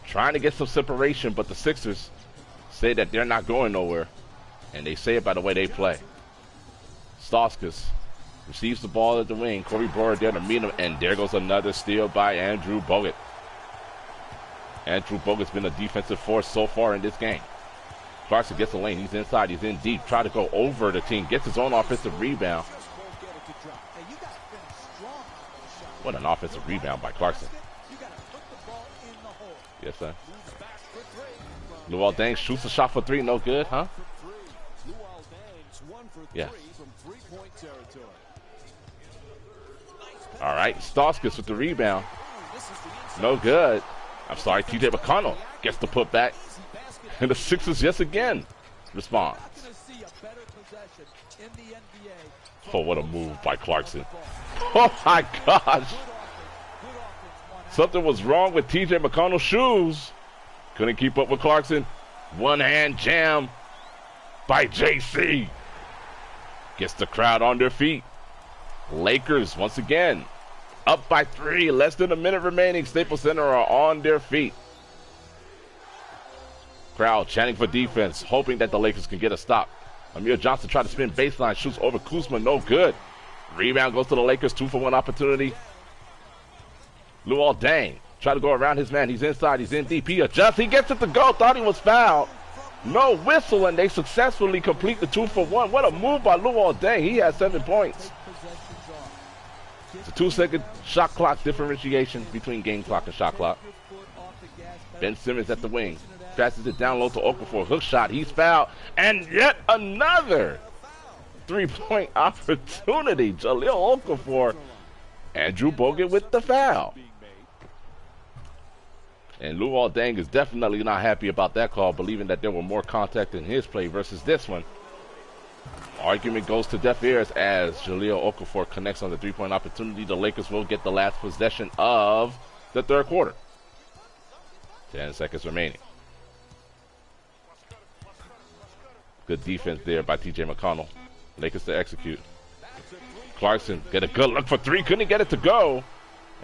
Speaker 1: trying to get some separation, but the Sixers say that they're not going nowhere, and they say it by the way they play. Stauskas receives the ball at the wing. Corey Brewer there to meet him, and there goes another steal by Andrew Bogut. Andrew Bogut's been a defensive force so far in this game. Clarkson gets the lane. He's inside. He's in deep. Try to go over the team. Gets his own offensive rebound. What an offensive rebound by Clarkson.
Speaker 3: You got to put the ball in the hole.
Speaker 1: Yes, sir.
Speaker 3: Moves back for three.
Speaker 1: Luol Deng shoots a shot for three. No good, huh?
Speaker 4: Luol Deng's 1 for 3
Speaker 1: Yeah.
Speaker 4: from three-point territory.
Speaker 1: All right. Stauskas with the rebound.
Speaker 4: This is the inside.
Speaker 1: No good. I'm sorry, TJ McConnell gets the putback. And the Sixers just again respond.
Speaker 3: Not going to see a better possession in the NBA.
Speaker 1: Oh, what a move by Clarkson. Oh, my gosh. Something was wrong with TJ McConnell's shoes. Couldn't keep up with Clarkson. One-hand jam by JC. Gets the crowd on their feet. Lakers, once again, up by 3. Less than a minute remaining. Staples Center are on their feet. Crowd chanting for defense, hoping that the Lakers can get a stop. Amir Johnson tried to spin baseline, shoots over Kuzma, no good. Rebound goes to the Lakers, 2-for-1 opportunity. Luol Deng tried to go around his man. He's inside, he's in deep. He adjusts, he gets it to go, thought he was fouled. No whistle, and they successfully complete the 2-for-1. What a move by Luol Deng. He has 7 points. It's a 2-second shot clock differentiation between game clock and shot clock. Ben Simmons at the wing. Passes it down low to Okafor. Hook shot. He's fouled. And yet another 3-point opportunity. Jahlil Okafor. Andrew Bogut with the foul. And Luol Deng is definitely not happy about that call, believing that there were more contact in his play versus this one. Argument goes to deaf ears as Jahlil Okafor connects on the 3-point opportunity. The Lakers will get the last possession of the third quarter. 10 seconds remaining. Good defense there by TJ McConnell. Lakers to execute. Clarkson get a good look for 3. Couldn't get it to go.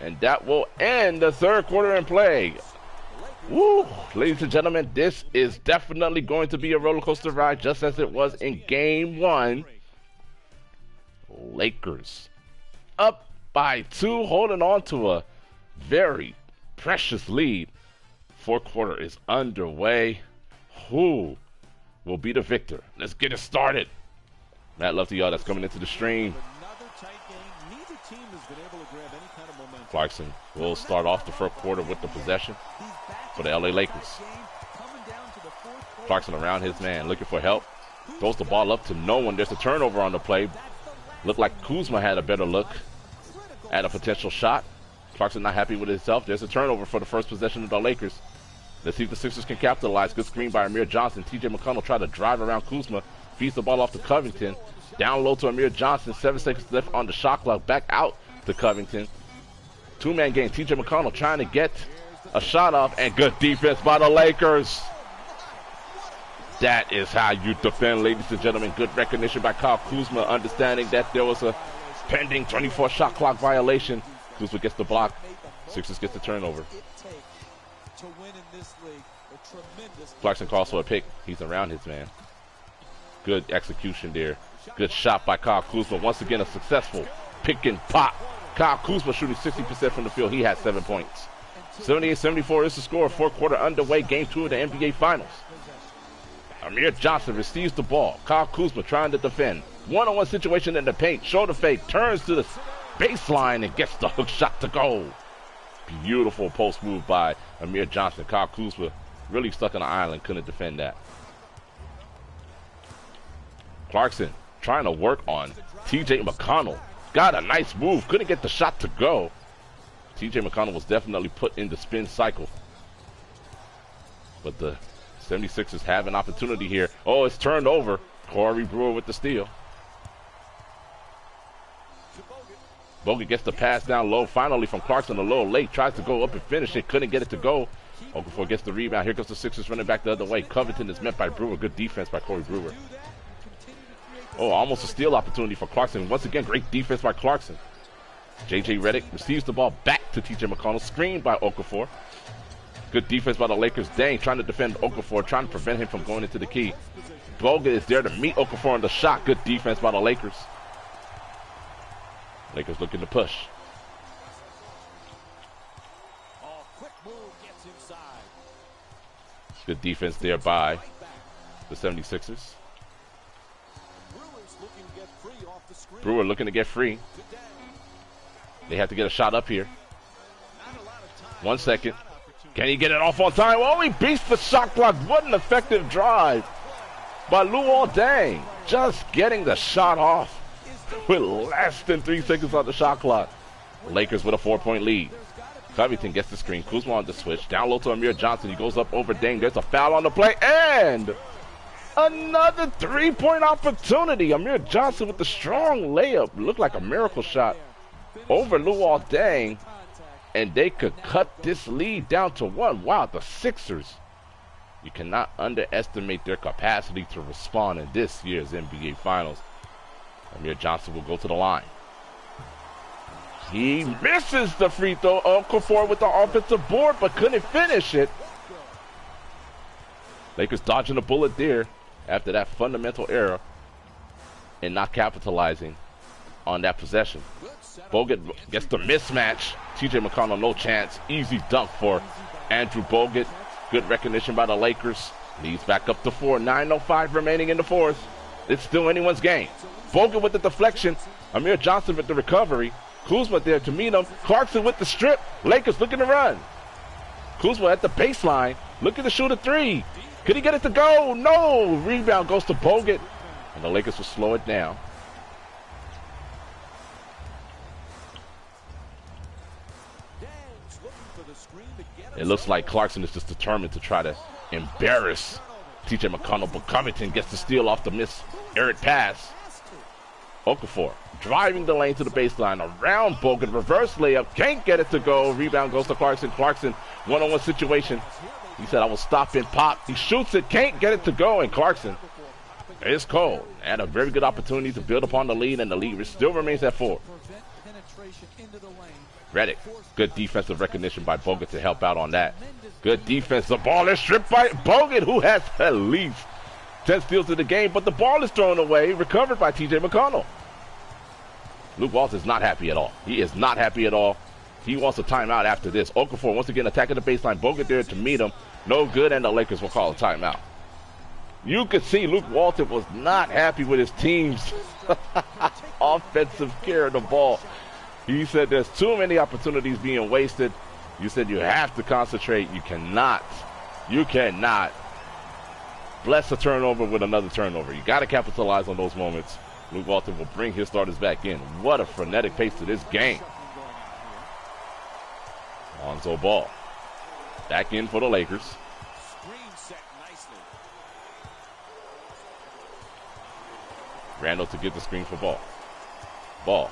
Speaker 1: And that will end the third quarter in play. Woo! Ladies and gentlemen, this is definitely going to be a roller coaster ride, just as it was in game 1. Lakers up by 2, holding on to a very precious lead. Fourth quarter is underway. Who will be the victor? Let's get it started. Matt Love to y'all that's coming into the stream.
Speaker 4: Another tight game. Neither team has been able to grab any kind of momentum.
Speaker 1: Clarkson will start off the first quarter with the possession for the LA Lakers. Clarkson around his man, looking for help. Throws the ball up to no one. There's a turnover on the play. Looked like Kuzma had a better look at a potential shot. Clarkson not happy with himself. There's a turnover for the first possession of the Lakers. Let's see if the Sixers can capitalize. Good screen by Amir Johnson. TJ McConnell tried to drive around Kuzma. Feeds the ball off to Covington. Down low to Amir Johnson. 7 seconds left on the shot clock. Back out to Covington. Two-man game. TJ McConnell trying to get a shot off. And good defense by the Lakers. That is how you defend, ladies and gentlemen. Good recognition by Kyle Kuzma, understanding that there was a pending 24 shot clock violation. Kuzma gets the block. Sixers gets the turnover. Clarkson calls for a pick. He's around his man. Good execution there. Good shot by Kyle Kuzma. Once again, a successful pick and pop. Kyle Kuzma shooting 60% from the field. He has 7 points. 78-74 is the score. Fourth quarter underway. Game 2 of the NBA Finals. Amir Johnson receives the ball. Kyle Kuzma trying to defend. One-on-one situation in the paint. Shoulder fake. Turns to the baseline and gets the hook shot to go. Beautiful post move by Amir Johnson. Kyle Kuzma really stuck on the island. Couldn't defend that. Clarkson trying to work on TJ McConnell. Got a nice move. Couldn't get the shot to go. TJ McConnell was definitely put in the spin cycle. But the 76ers have an opportunity here. Oh, it's turned over. Corey Brewer with the steal. Bogut gets the pass down low. Finally from Clarkson a little late. Tries to go up and finish it. Couldn't get it to go. Okafor gets the rebound. Here comes the Sixers running back the other way. Covington is met by Brewer. Good defense by Corey Brewer. Oh, almost a steal opportunity for Clarkson. Once again, great defense by Clarkson. J.J. Redick receives the ball back to T.J. McConnell. Screened by Okafor. Good defense by the Lakers. Deng trying to defend Okafor, trying to prevent him from going into the key. Bogut is there to meet Okafor on the shot. Good defense by the Lakers. Lakers looking to push. Good defense there by the 76ers. Brewer looking to get free. They have to get a shot up here. 1 second. Can he get it off on time? Oh, he beats the shot clock. What an effective drive by Luol Deng. Just getting the shot off with less than 3 seconds on the shot clock. Lakers with a 4-point lead. Covington gets the screen. Kuzma on the switch. Down low to Amir Johnson. He goes up over Deng. There's a foul on the play. And another 3-point opportunity. Amir Johnson with the strong layup. Looked like a miracle shot over Luol Deng. And they could cut this lead down to 1. Wow, the Sixers. You cannot underestimate their capacity to respond in this year's NBA Finals. Amir Johnson will go to the line. He misses the free throw. Okafor with the offensive board, but couldn't finish it. Lakers dodging a bullet there after that fundamental error and not capitalizing on that possession. Bogut gets the mismatch. TJ McConnell, no chance. Easy dunk for Andrew Bogut. Good recognition by the Lakers. Leads back up to 4. 9:05 remaining in the fourth. It's still anyone's game. Bogut with the deflection. Amir Johnson with the recovery. Kuzma there to meet him. Clarkson with the strip. Lakers looking to run. Kuzma at the baseline. Looking to shoot a 3. Could he get it to go? No. Rebound goes to Bogut. And the Lakers will slow it down. It looks like Clarkson is just determined to try to embarrass TJ McConnell, but Covington gets the steal off the miss-errant pass. Okafor driving the lane to the baseline, around Bogut, reverse layup, can't get it to go. Rebound goes to Clarkson. Clarkson, one-on-one situation. He said, I will stop and pop. He shoots it, can't get it to go, and Clarkson is cold. And a very good opportunity to build upon the lead, and the lead still remains at 4. Redick, good defensive recognition by Bogut to help out on that. Good defense. The ball is stripped by Bogut, who has at least 10 steals in the game, but the ball is thrown away, recovered by TJ McConnell. Luke Walton is not happy at all. He is not happy at all. He wants a timeout after this. Okafor once again attacking the baseline. Bogut there to meet him. No good, and the Lakers will call a timeout. You could see Luke Walton was not happy with his team's offensive care of the ball. He said there's too many opportunities being wasted. You said you have to concentrate. You cannot bless a turnover with another turnover. You got to capitalize on those moments. Luke Walton will bring his starters back in. What a frenetic pace to this game. Lonzo Ball back in for the Lakers. Randall to get the screen for Ball. Ball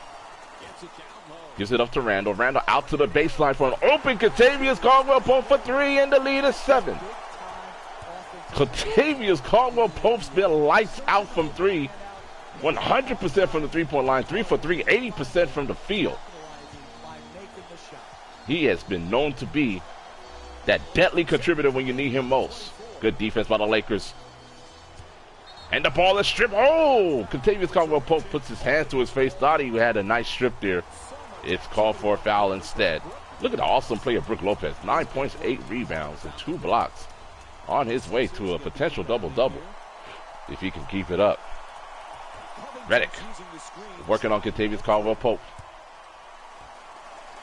Speaker 1: gives it up to Randall. Randall out to the baseline for an open Kentavious Caldwell-Pope for 3, and the lead is 7. Kentavious Caldwell-Pope's been lights out from 3. 100% from the three-point line. 3 for 3, 80% from the field. He has been known to be that deadly contributor when you need him most. Good defense by the Lakers. And the ball is stripped. Oh! Kentavious Caldwell-Pope puts his hands to his face. Thought he had a nice strip there. It's called for a foul instead. Look at the awesome play of Brook Lopez. 9 points, 8 rebounds, and 2 blocks. On his way to a potential double-double, if he can keep it up. Redick working on Kentavious Caldwell-Pope.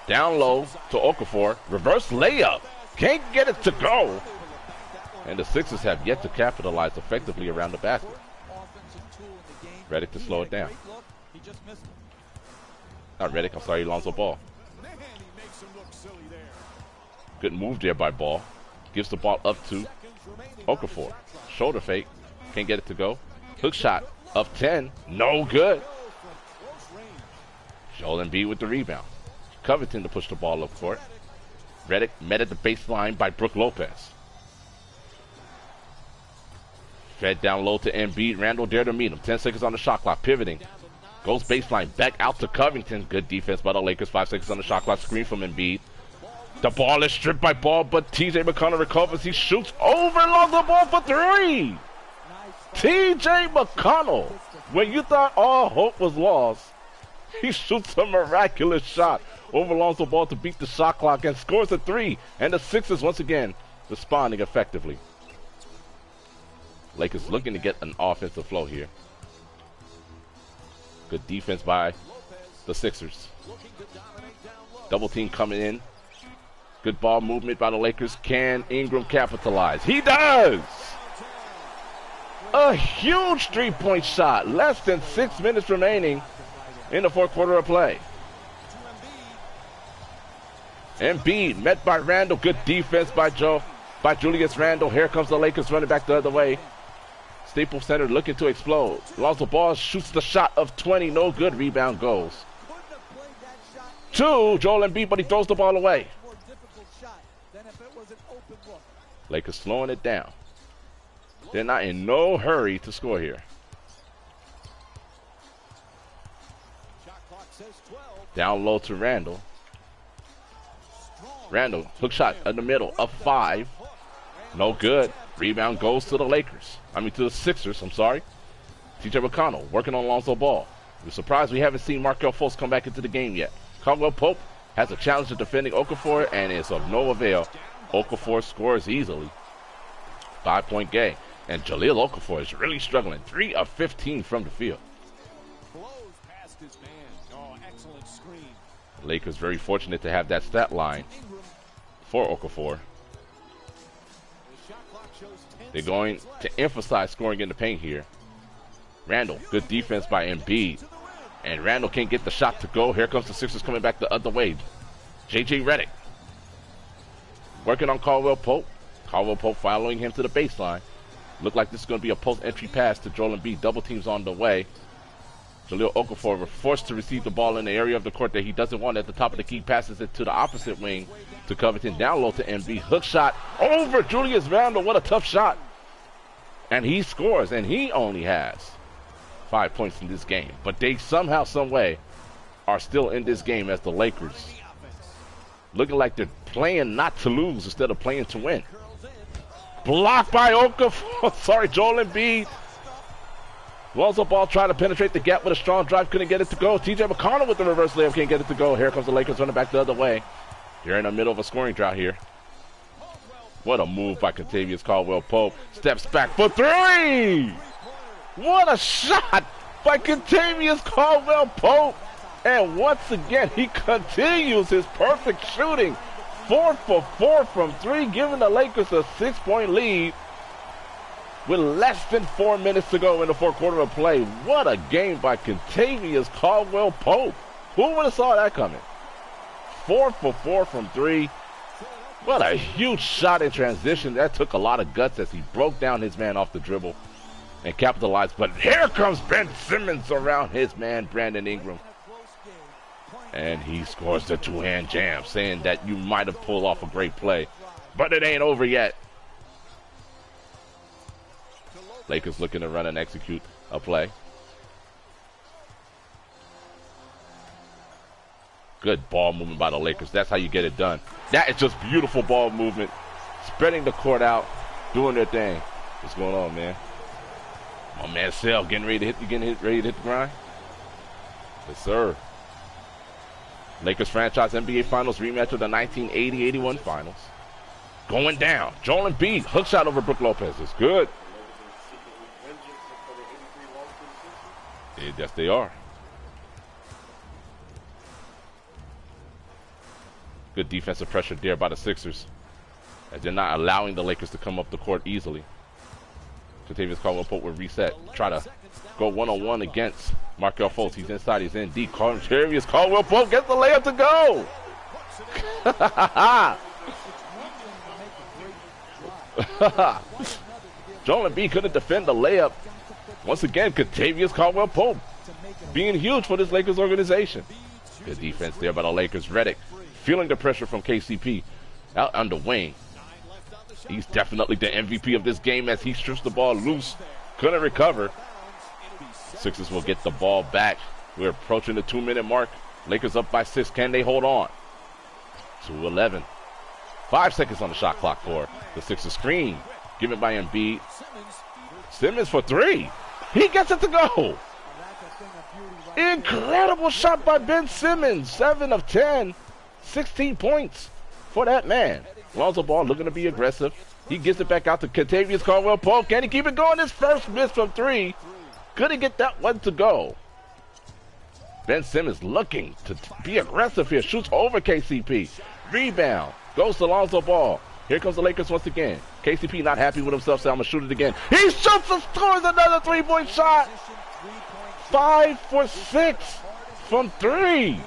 Speaker 1: Down low to Okafor. Reverse layup. Can't get it to go. And the Sixers have yet to capitalize effectively around the basket. Redick to slow it down. Not Redick, I'm sorry, Lonzo Ball. Good move there by Ball. Gives the ball up to Okafor. Shoulder fake. Can't get it to go. Hook shot up 10. No good. Joel Embiid with the rebound. Covington to push the ball up court. Redick met at the baseline by Brook Lopez. Fed down low to Embiid. Randall dare to meet him. 10 seconds on the shot clock. Pivoting. Goes baseline. Back out to Covington. Good defense by the Lakers. 5 seconds on the shot clock. Screen from Embiid. The ball is stripped by Ball, but TJ McConnell recovers. He shoots over Lonzo Ball for 3. TJ McConnell. When you thought all hope was lost, he shoots a miraculous shot over Lonzo Ball to beat the shot clock and scores a 3. And the Sixers once again responding effectively. Lakers looking to get an offensive flow here. Good defense by the Sixers. Double team coming in. Good ball movement by the Lakers. Can Ingram capitalize? He does! A huge three-point shot. Less than 6 minutes remaining in the fourth quarter of play. Embiid met by Randle. Good defense by Julius Randle. Here comes the Lakers running back the other way. Staples Center looking to explode. Lonzo Ball shoots the shot of 20. No good. Rebound goes to Joel Embiid, but he throws the ball away. Lakers slowing it down. They're not in no hurry to score here. Down low to Randle. Randle, hook shot in the middle of 5. No good. Rebound goes to the Lakers. I mean to the Sixers, I'm sorry. TJ McConnell working on Lonzo Ball. We're surprised we haven't seen Markelle Fultz come back into the game yet. Caldwell Pope has a challenge of defending Okafor and is of no avail. Okafor scores easily. 5-point game. And Jahlil Okafor is really struggling. 3 of 15 from the field. The Lakers very fortunate to have that stat line for Okafor. They're going to emphasize scoring in the paint here. Randle, good defense by Embiid. And Randle can't get the shot to go. Here comes the Sixers coming back the other way. J.J. Redick working on Caldwell Pope. Caldwell Pope following him to the baseline. Look like this is going to be a post-entry pass to Joel Embiid. Double teams on the way. Jahlil Okafor forced to receive the ball in the area of the court that he doesn't want at the top of the key. Passes it to the opposite wing to Covington. Down low to Embiid. Hook shot over Julius Randle. What a tough shot. And he scores, and he only has 5 points in this game. But they somehow, some way, are still in this game as the Lakers looking like they're playing not to lose instead of playing to win. Blocked by Okafor. Sorry, Joel Embiid. Lonzo Ball trying to penetrate the gap with a strong drive. Couldn't get it to go. TJ McConnell with the reverse layup. Can't get it to go. Here comes the Lakers running back the other way. You're in the middle of a scoring drought here. What a move by Kentavious Caldwell-Pope. Steps back for 3. What a shot by Kentavious Caldwell-Pope. And once again, he continues his perfect shooting. 4 for 4 from 3, giving the Lakers a 6-point lead with less than 4 minutes to go in the fourth quarter of play. What a game by Kentavious Caldwell-Pope. Who would have saw that coming? 4 for 4 from 3. What a huge shot in transition. That took a lot of guts as he broke down his man off the dribble and capitalized. But here comes Ben Simmons around his man, Brandon Ingram. And he scores the two-hand jam, saying that you might have pulled off a great play. But it ain't over yet. Lakers looking to run and execute a play. Good ball movement by the Lakers. That's how you get it done. That is just beautiful ball movement. Spreading the court out, doing their thing. What's going on, man? My man Sel getting ready to hit the grind? Yes, sir. Lakers franchise NBA Finals rematch of the 1980-81 Finals. Going down. Joel Embiid, hook shot over Brook Lopez. It's good. Yes, they are. Good defensive pressure there by the Sixers, as they're not allowing the Lakers to come up the court easily. Kentavious Caldwell-Pope will reset. Try to go one-on-one against Markelle Fultz. He's inside. He's in deep. Kentavious Caldwell-Pope gets the layup to go. Joel Embiid couldn't defend the layup. Once again, Kentavious Caldwell-Pope being huge for this Lakers organization. Good defense there by the Lakers. Redick feeling the pressure from KCP out on the wing. He's definitely the MVP of this game as he strips the ball loose. Couldn't recover. Sixers will get the ball back. We're approaching the 2-minute mark. Lakers up by 6. Can they hold on? 2-11. 5 seconds on the shot clock for the Sixers. Screen given by Embiid. Simmons for 3. He gets it to go. Incredible shot by Ben Simmons. 7 of 10. 16 points for that man. Lonzo Ball looking to be aggressive. He gives it back out to Kentavious Caldwell-Pope. Can he keep it going? His first miss from 3. Couldn't get that one to go. Ben Simmons looking to be aggressive here. Shoots over KCP. Rebound. Goes to Lonzo Ball. Here comes the Lakers once again. KCP not happy with himself, so I'm going to shoot it again. He shoots and scores another three-point shot. 5 for 6 from 3.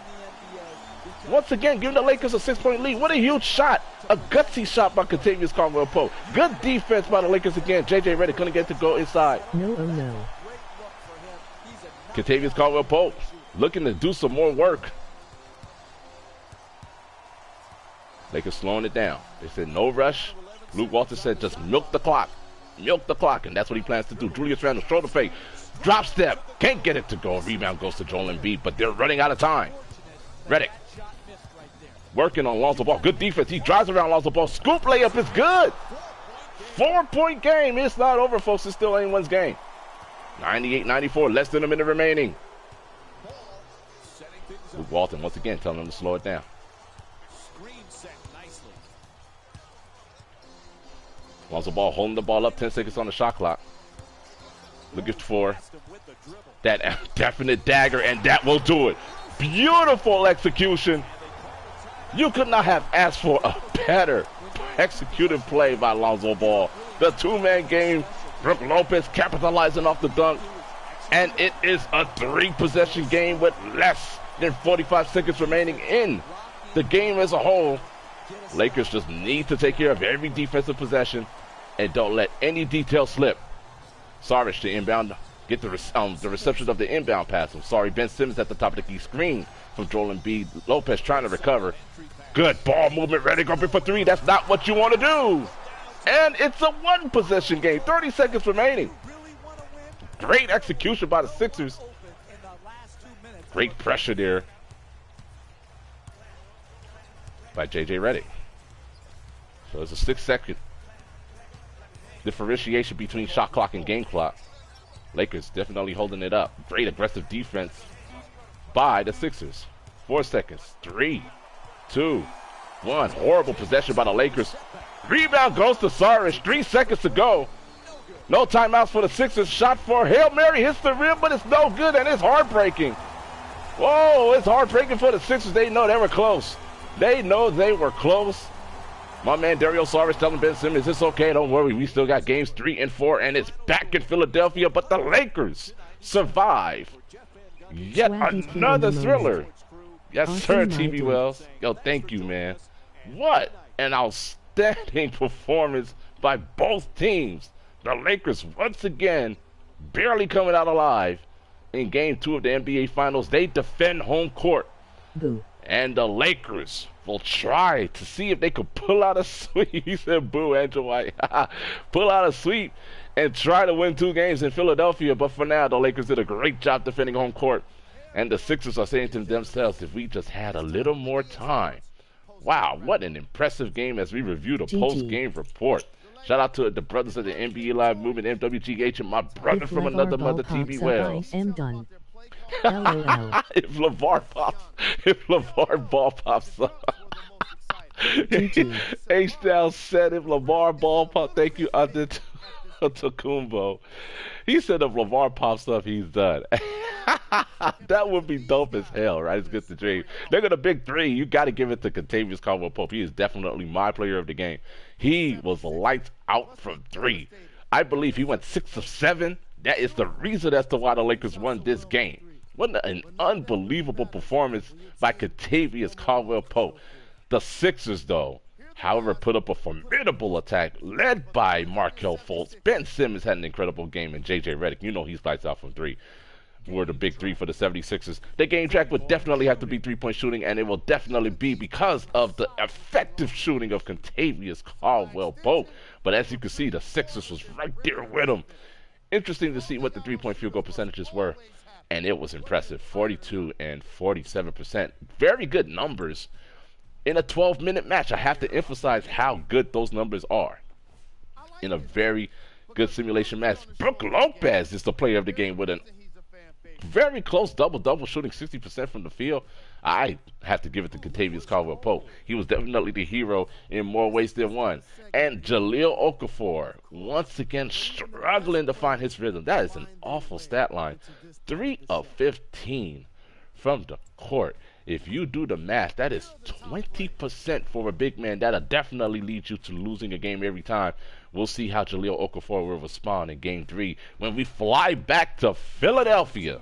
Speaker 1: Once again, giving the Lakers a 6-point lead. What a huge shot. A gutsy shot by Kentavious Caldwell-Pope. Good defense by the Lakers again. JJ Redick couldn't get to go inside.
Speaker 2: No, oh no.
Speaker 1: Kentavious Caldwell-Pope looking to do some more work. Lakers slowing it down. They said no rush. Luke Walton said just milk the clock. Milk the clock, and that's what he plans to do. Julius Randle, shoulder fake. Drop step. Can't get it to go. Rebound goes to Joel Embiid, but they're running out of time. Redick working on Lonzo Ball. Good defense. He drives around Lonzo Ball. Scoop layup is good. 4-point game. It's not over, folks. It's still anyone's game. 98-94. Less than a minute remaining. Luke Walton once again telling him to slow it down. Lonzo Ball holding the ball up. 10 seconds on the shot clock. Looking for that definite dagger, and that will do it. Beautiful execution. You could not have asked for a better executed play by Lonzo Ball. The two-man game, Brook Lopez capitalizing off the dunk, and it is a 3-possession game with less than 45 seconds remaining in the game as a whole. Lakers just need to take care of every defensive possession and don't let any detail slip. Saric to inbound, get the reception of the inbound pass. I'm sorry, Ben Simmons at the top of the key screen from Joel Embiid. Lopez trying to recover. Good ball movement, ready to go for 3. That's not what you want to do. And it's a 1-possession game, 30 seconds remaining. Great execution by the Sixers. Great pressure there by JJ Redick. So it's a 6-second differentiation between shot clock and game clock. Lakers definitely holding it up. Great aggressive defense by the Sixers. 4 seconds. 3, 2, 1. Horrible possession by the Lakers. Rebound goes to Saric. 3 seconds to go. No timeouts for the Sixers. Shot for Hail Mary hits the rim, but it's no good, and it's heartbreaking. Whoa, it's heartbreaking for the Sixers. They know they were close. They know they were close. My man Dario Saric telling Ben Simmons, it's okay, don't worry. We still got games 3 and 4, and it's back in Philadelphia, but the Lakers survive. Yet another thriller. Yes, sir, TV Wells. Yo, thank you, man. What an outstanding performance by both teams. The Lakers, once again, barely coming out alive in Game 2 of the NBA Finals. They defend home court.
Speaker 2: Boo.
Speaker 1: And the Lakers will try to see if they could pull out a sweep. He said, boo, Andrew White. Pull out a sweep and try to win 2 games in Philadelphia. But for now, the Lakers did a great job defending home court. And the Sixers are saying to themselves, if we just had a little more time. Wow, what an impressive game as we review the post-game report. Shout out to the brothers of the NBA Live Movement, MWGH, and my brother from another mother, TV Wells.
Speaker 2: I am done. LOL.
Speaker 1: If LeVar Ball pops up. H-Down said if LeVar Ball pops, thank you, Antetokounmpo. He said if LeVar pops up, he's done. That would be dope as hell, right? It's good to dream. They're going to big 3. You got to give it to Kentavious Caldwell-Pope. He is definitely my player of the game. He was lights out from 3. I believe he went 6 of 7. That is the reason as to why the Lakers won this game. What an unbelievable performance by Kentavious Caldwell-Pope. The Sixers, though, however, put up a formidable attack led by Markelle Fultz. Ben Simmons had an incredible game, and JJ Redick, you know he's lights out from 3. Were the big 3 for the 76ers. The game track would definitely have to be 3-point shooting, and it will definitely be because of the effective shooting of Kentavious Caldwell-Pope. But as you can see, the Sixers was right there with him. Interesting to see what the 3-point field goal percentages were, and it was impressive. 42 and 47%. Very good numbers in a 12-minute match. I have to emphasize how good those numbers are in a very good simulation match. Brook Lopez is the player of the game with an very close double-double, shooting 60% from the field. I have to give it to Kentavious Caldwell-Pope. He was definitely the hero in more ways than one. And Jahlil Okafor, once again, struggling to find his rhythm. That is an awful stat line. 3 of 15 from the court. If you do the math, that is 20% for a big man. That'll definitely lead you to losing a game every time. We'll see how Jahlil Okafor will respond in Game 3 when we fly back to Philadelphia.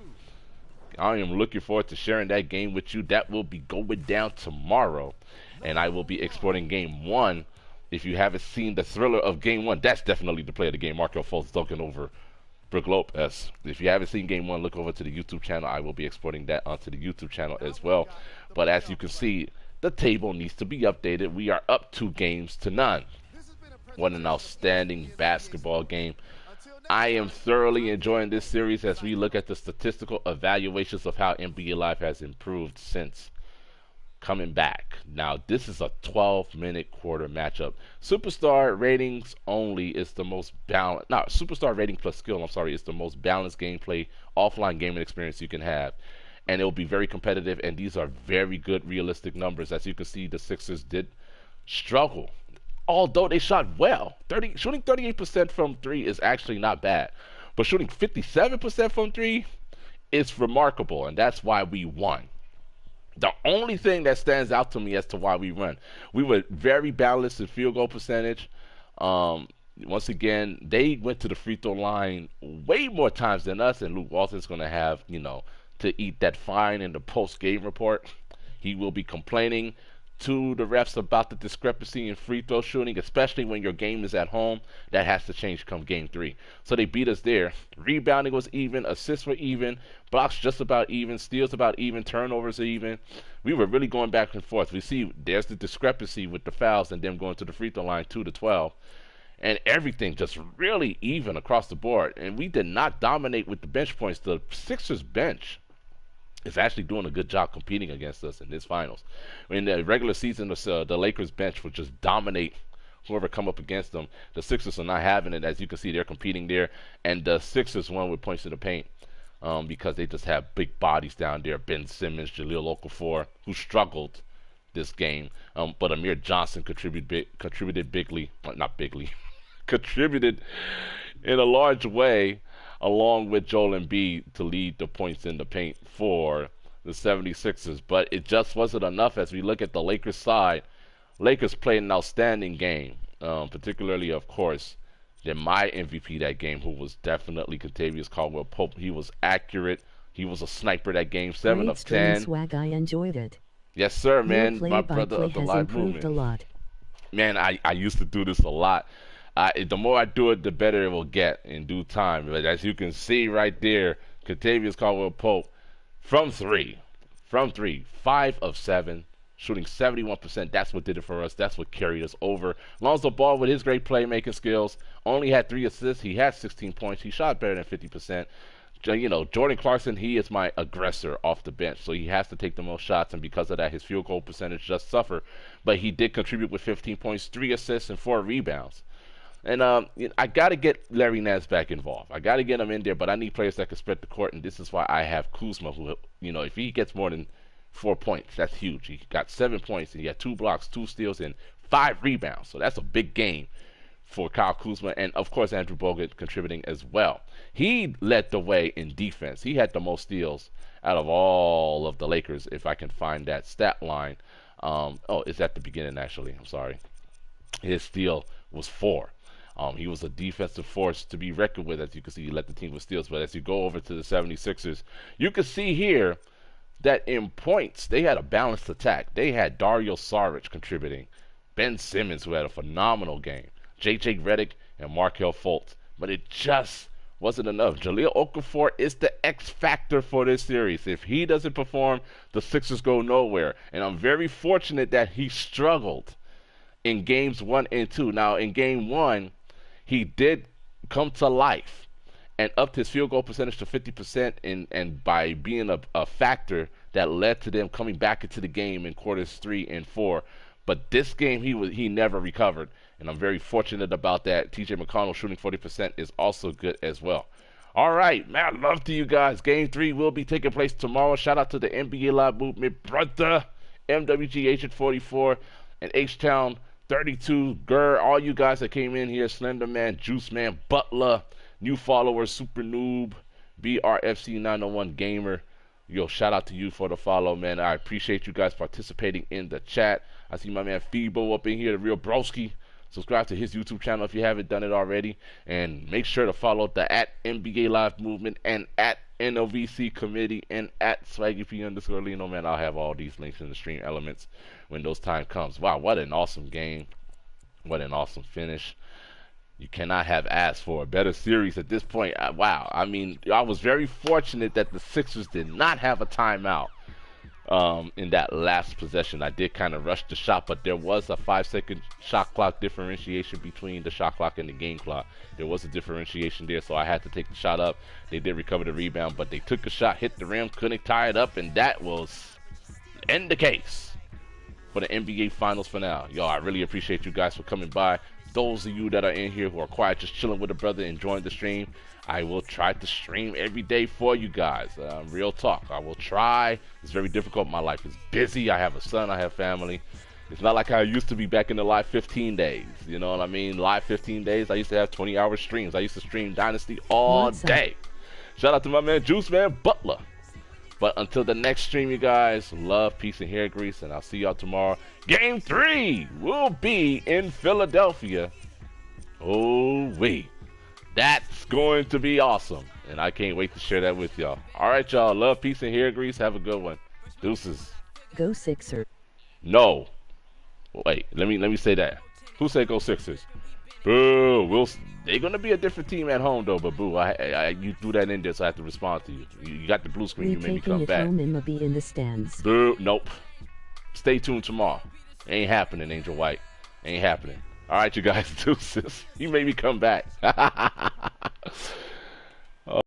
Speaker 1: I am looking forward to sharing that game with you. That will be going down tomorrow. And I will be exporting Game 1. If you haven't seen the thriller of Game 1, that's definitely the play of the game. Markelle Fultz dunking over Brook Lopez. If you haven't seen Game 1, look over to the YouTube channel. I will be exporting that onto the YouTube channel as well. But as you can see, the table needs to be updated. We are up 2 games to none. What an outstanding basketball game. I am thoroughly enjoying this series as we look at the statistical evaluations of how NBA Live has improved since coming back. Now, this is a 12-minute quarter matchup. Superstar ratings only is the most balanced. No, superstar rating plus skill, I'm sorry, is the most balanced gameplay, offline gaming experience you can have. And it will be very competitive, and these are very good realistic numbers. As you can see, the Sixers did struggle, although they shot well. Shooting 38% from 3 is actually not bad. But shooting 57% from 3 is remarkable, and that's why we won. The only thing that stands out to me as to why we won, we were very balanced in field goal percentage. Once again, they went to the free throw line way more times than us, and Luke Walton's going to have, to eat that fine in the post-game report. He will be complaining to the refs about the discrepancy in free throw shooting, especially when your game is at home. That has to change come Game 3. So they beat us there. Rebounding was even, assists were even, blocks just about even, steals about even, turnovers are even. We were really going back and forth. We see there's the discrepancy with the fouls and them going to the free throw line 2-12. And everything just really even across the board. And we did not dominate with the bench points. The Sixers bench is actually doing a good job competing against us in this finals. In the regular season, the Lakers bench would just dominate whoever come up against them. The Sixers are not having it. As you can see, they're competing there. And the Sixers won with points in the paint because they just have big bodies down there. Ben Simmons, Jahlil Okafor, who struggled this game. But Amir Johnson contributed bigly. Not bigly. Contributed in a large way, along with Joel Embiid, to lead the points in the paint for the 76ers. But it just wasn't enough. As we look at the Lakers side, Lakers played an outstanding game, particularly, of course, than my MVP that game, who was definitely Kentavious Caldwell-Pope. He was accurate. He was a sniper that game, 7 of 10.
Speaker 2: Swag, I enjoyed it.
Speaker 1: Yes, sir, man. My brother of the live movement.
Speaker 2: A lot.
Speaker 1: Man, I used to do this a lot. The more I do it, the better it will get in due time. But as you can see right there, Kentavious Caldwell-Pope from 3, 5 of 7, shooting 71%. That's what did it for us. That's what carried us over. Lonzo Ball, with his great playmaking skills, only had 3 assists. He had 16 points. He shot better than 50%. Jordan Clarkson, he is my aggressor off the bench, so he has to take the most shots, and because of that, his field goal percentage just suffered. But he did contribute with 15 points, 3 assists, and 4 rebounds. And I got to get Larry Nance back involved. I got to get him in there, but I need players that can spread the court, and this is why I have Kuzma, who, if he gets more than 4 points, that's huge. He got 7 points, and he had 2 blocks, 2 steals, and 5 rebounds. So that's a big game for Kyle Kuzma, and of course Andrew Bogut contributing as well. He led the way in defense. He had the most steals out of all of the Lakers, if I can find that stat line. It's at the beginning, actually. I'm sorry. His steal was 4. He was a defensive force to be reckoned with. As you can see, he led the team with steals. But as you go over to the 76ers, you can see here that in points, they had a balanced attack. They had Dario Saric contributing, Ben Simmons, who had a phenomenal game, J.J. Redick, and Markelle Fultz. But it just wasn't enough. Jahlil Okafor is the X factor for this series. If he doesn't perform, the Sixers go nowhere. And I'm very fortunate that he struggled in games 1 and 2. Now, in game 1, he did come to life and upped his field goal percentage to 50%, and by being a factor that led to them coming back into the game in quarters 3 and 4. But this game, he never recovered, and I'm very fortunate about that. T.J. McConnell shooting 40% is also good as well. All right, man, love to you guys. Game 3 will be taking place tomorrow. Shout out to the NBA Live Movement brother, MWG Agent 44, and H-Town 32, Gurr, all you guys that came in here, Slenderman, Juice Man, Butler, new followers, Super Noob, BRFC 901 Gamer. Yo, shout out to you for the follow, man. I appreciate you guys participating in the chat. I see my man Feebo up in here, the real broski. Subscribe to his YouTube channel if you haven't done it already. And make sure to follow the @NBA Live Movement and @NOVC Committee and @SwaggyP_Lino, man. I'll have all these links in the stream elements when those time comes. Wow, what an awesome game. What an awesome finish. You cannot have asked for a better series at this point. Wow. I mean, I was very fortunate that the Sixers did not have a timeout in that last possession. I did kind of rush the shot, but there was a 5-second shot clock differentiation between the shot clock and the game clock. There was a differentiation there, so I had to take the shot up. They did recover the rebound, but they took a shot, hit the rim, couldn't tie it up, and that was end the case for the NBA Finals finale. Yo, I really appreciate you guys for coming by. Those of you that are in here who are quiet, just chilling with a brother, enjoying the stream, I will try to stream every day for you guys. Real talk. I will try. It's very difficult. My life is busy. I have a son. I have family. It's not like how I used to be back in the live 15 days. You know what I mean? Live 15 days, I used to have 20-hour streams. I used to stream Dynasty all day. Shout out to my man Juice Man Butler. But until the next stream, you guys, love, peace, and hair grease, and I'll see y'all tomorrow. Game 3 will be in Philadelphia. Oh, wait. That's going to be awesome, and I can't wait to share that with y'all. All right, y'all. Love, peace, and hair grease. Have a good one. Deuces.
Speaker 2: Go Sixers.
Speaker 1: No. Wait, let me say that. Who said go Sixers? Boo. They're going to be a different team at home, though, but boo, you threw that in there, so I have to respond to you. You got the blue screen, you made me come back.
Speaker 2: Home and be in the stands.
Speaker 1: Boo, nope. Stay tuned tomorrow. Ain't happening, Angel White. Ain't happening. All right, you guys, deuces. You made me come back.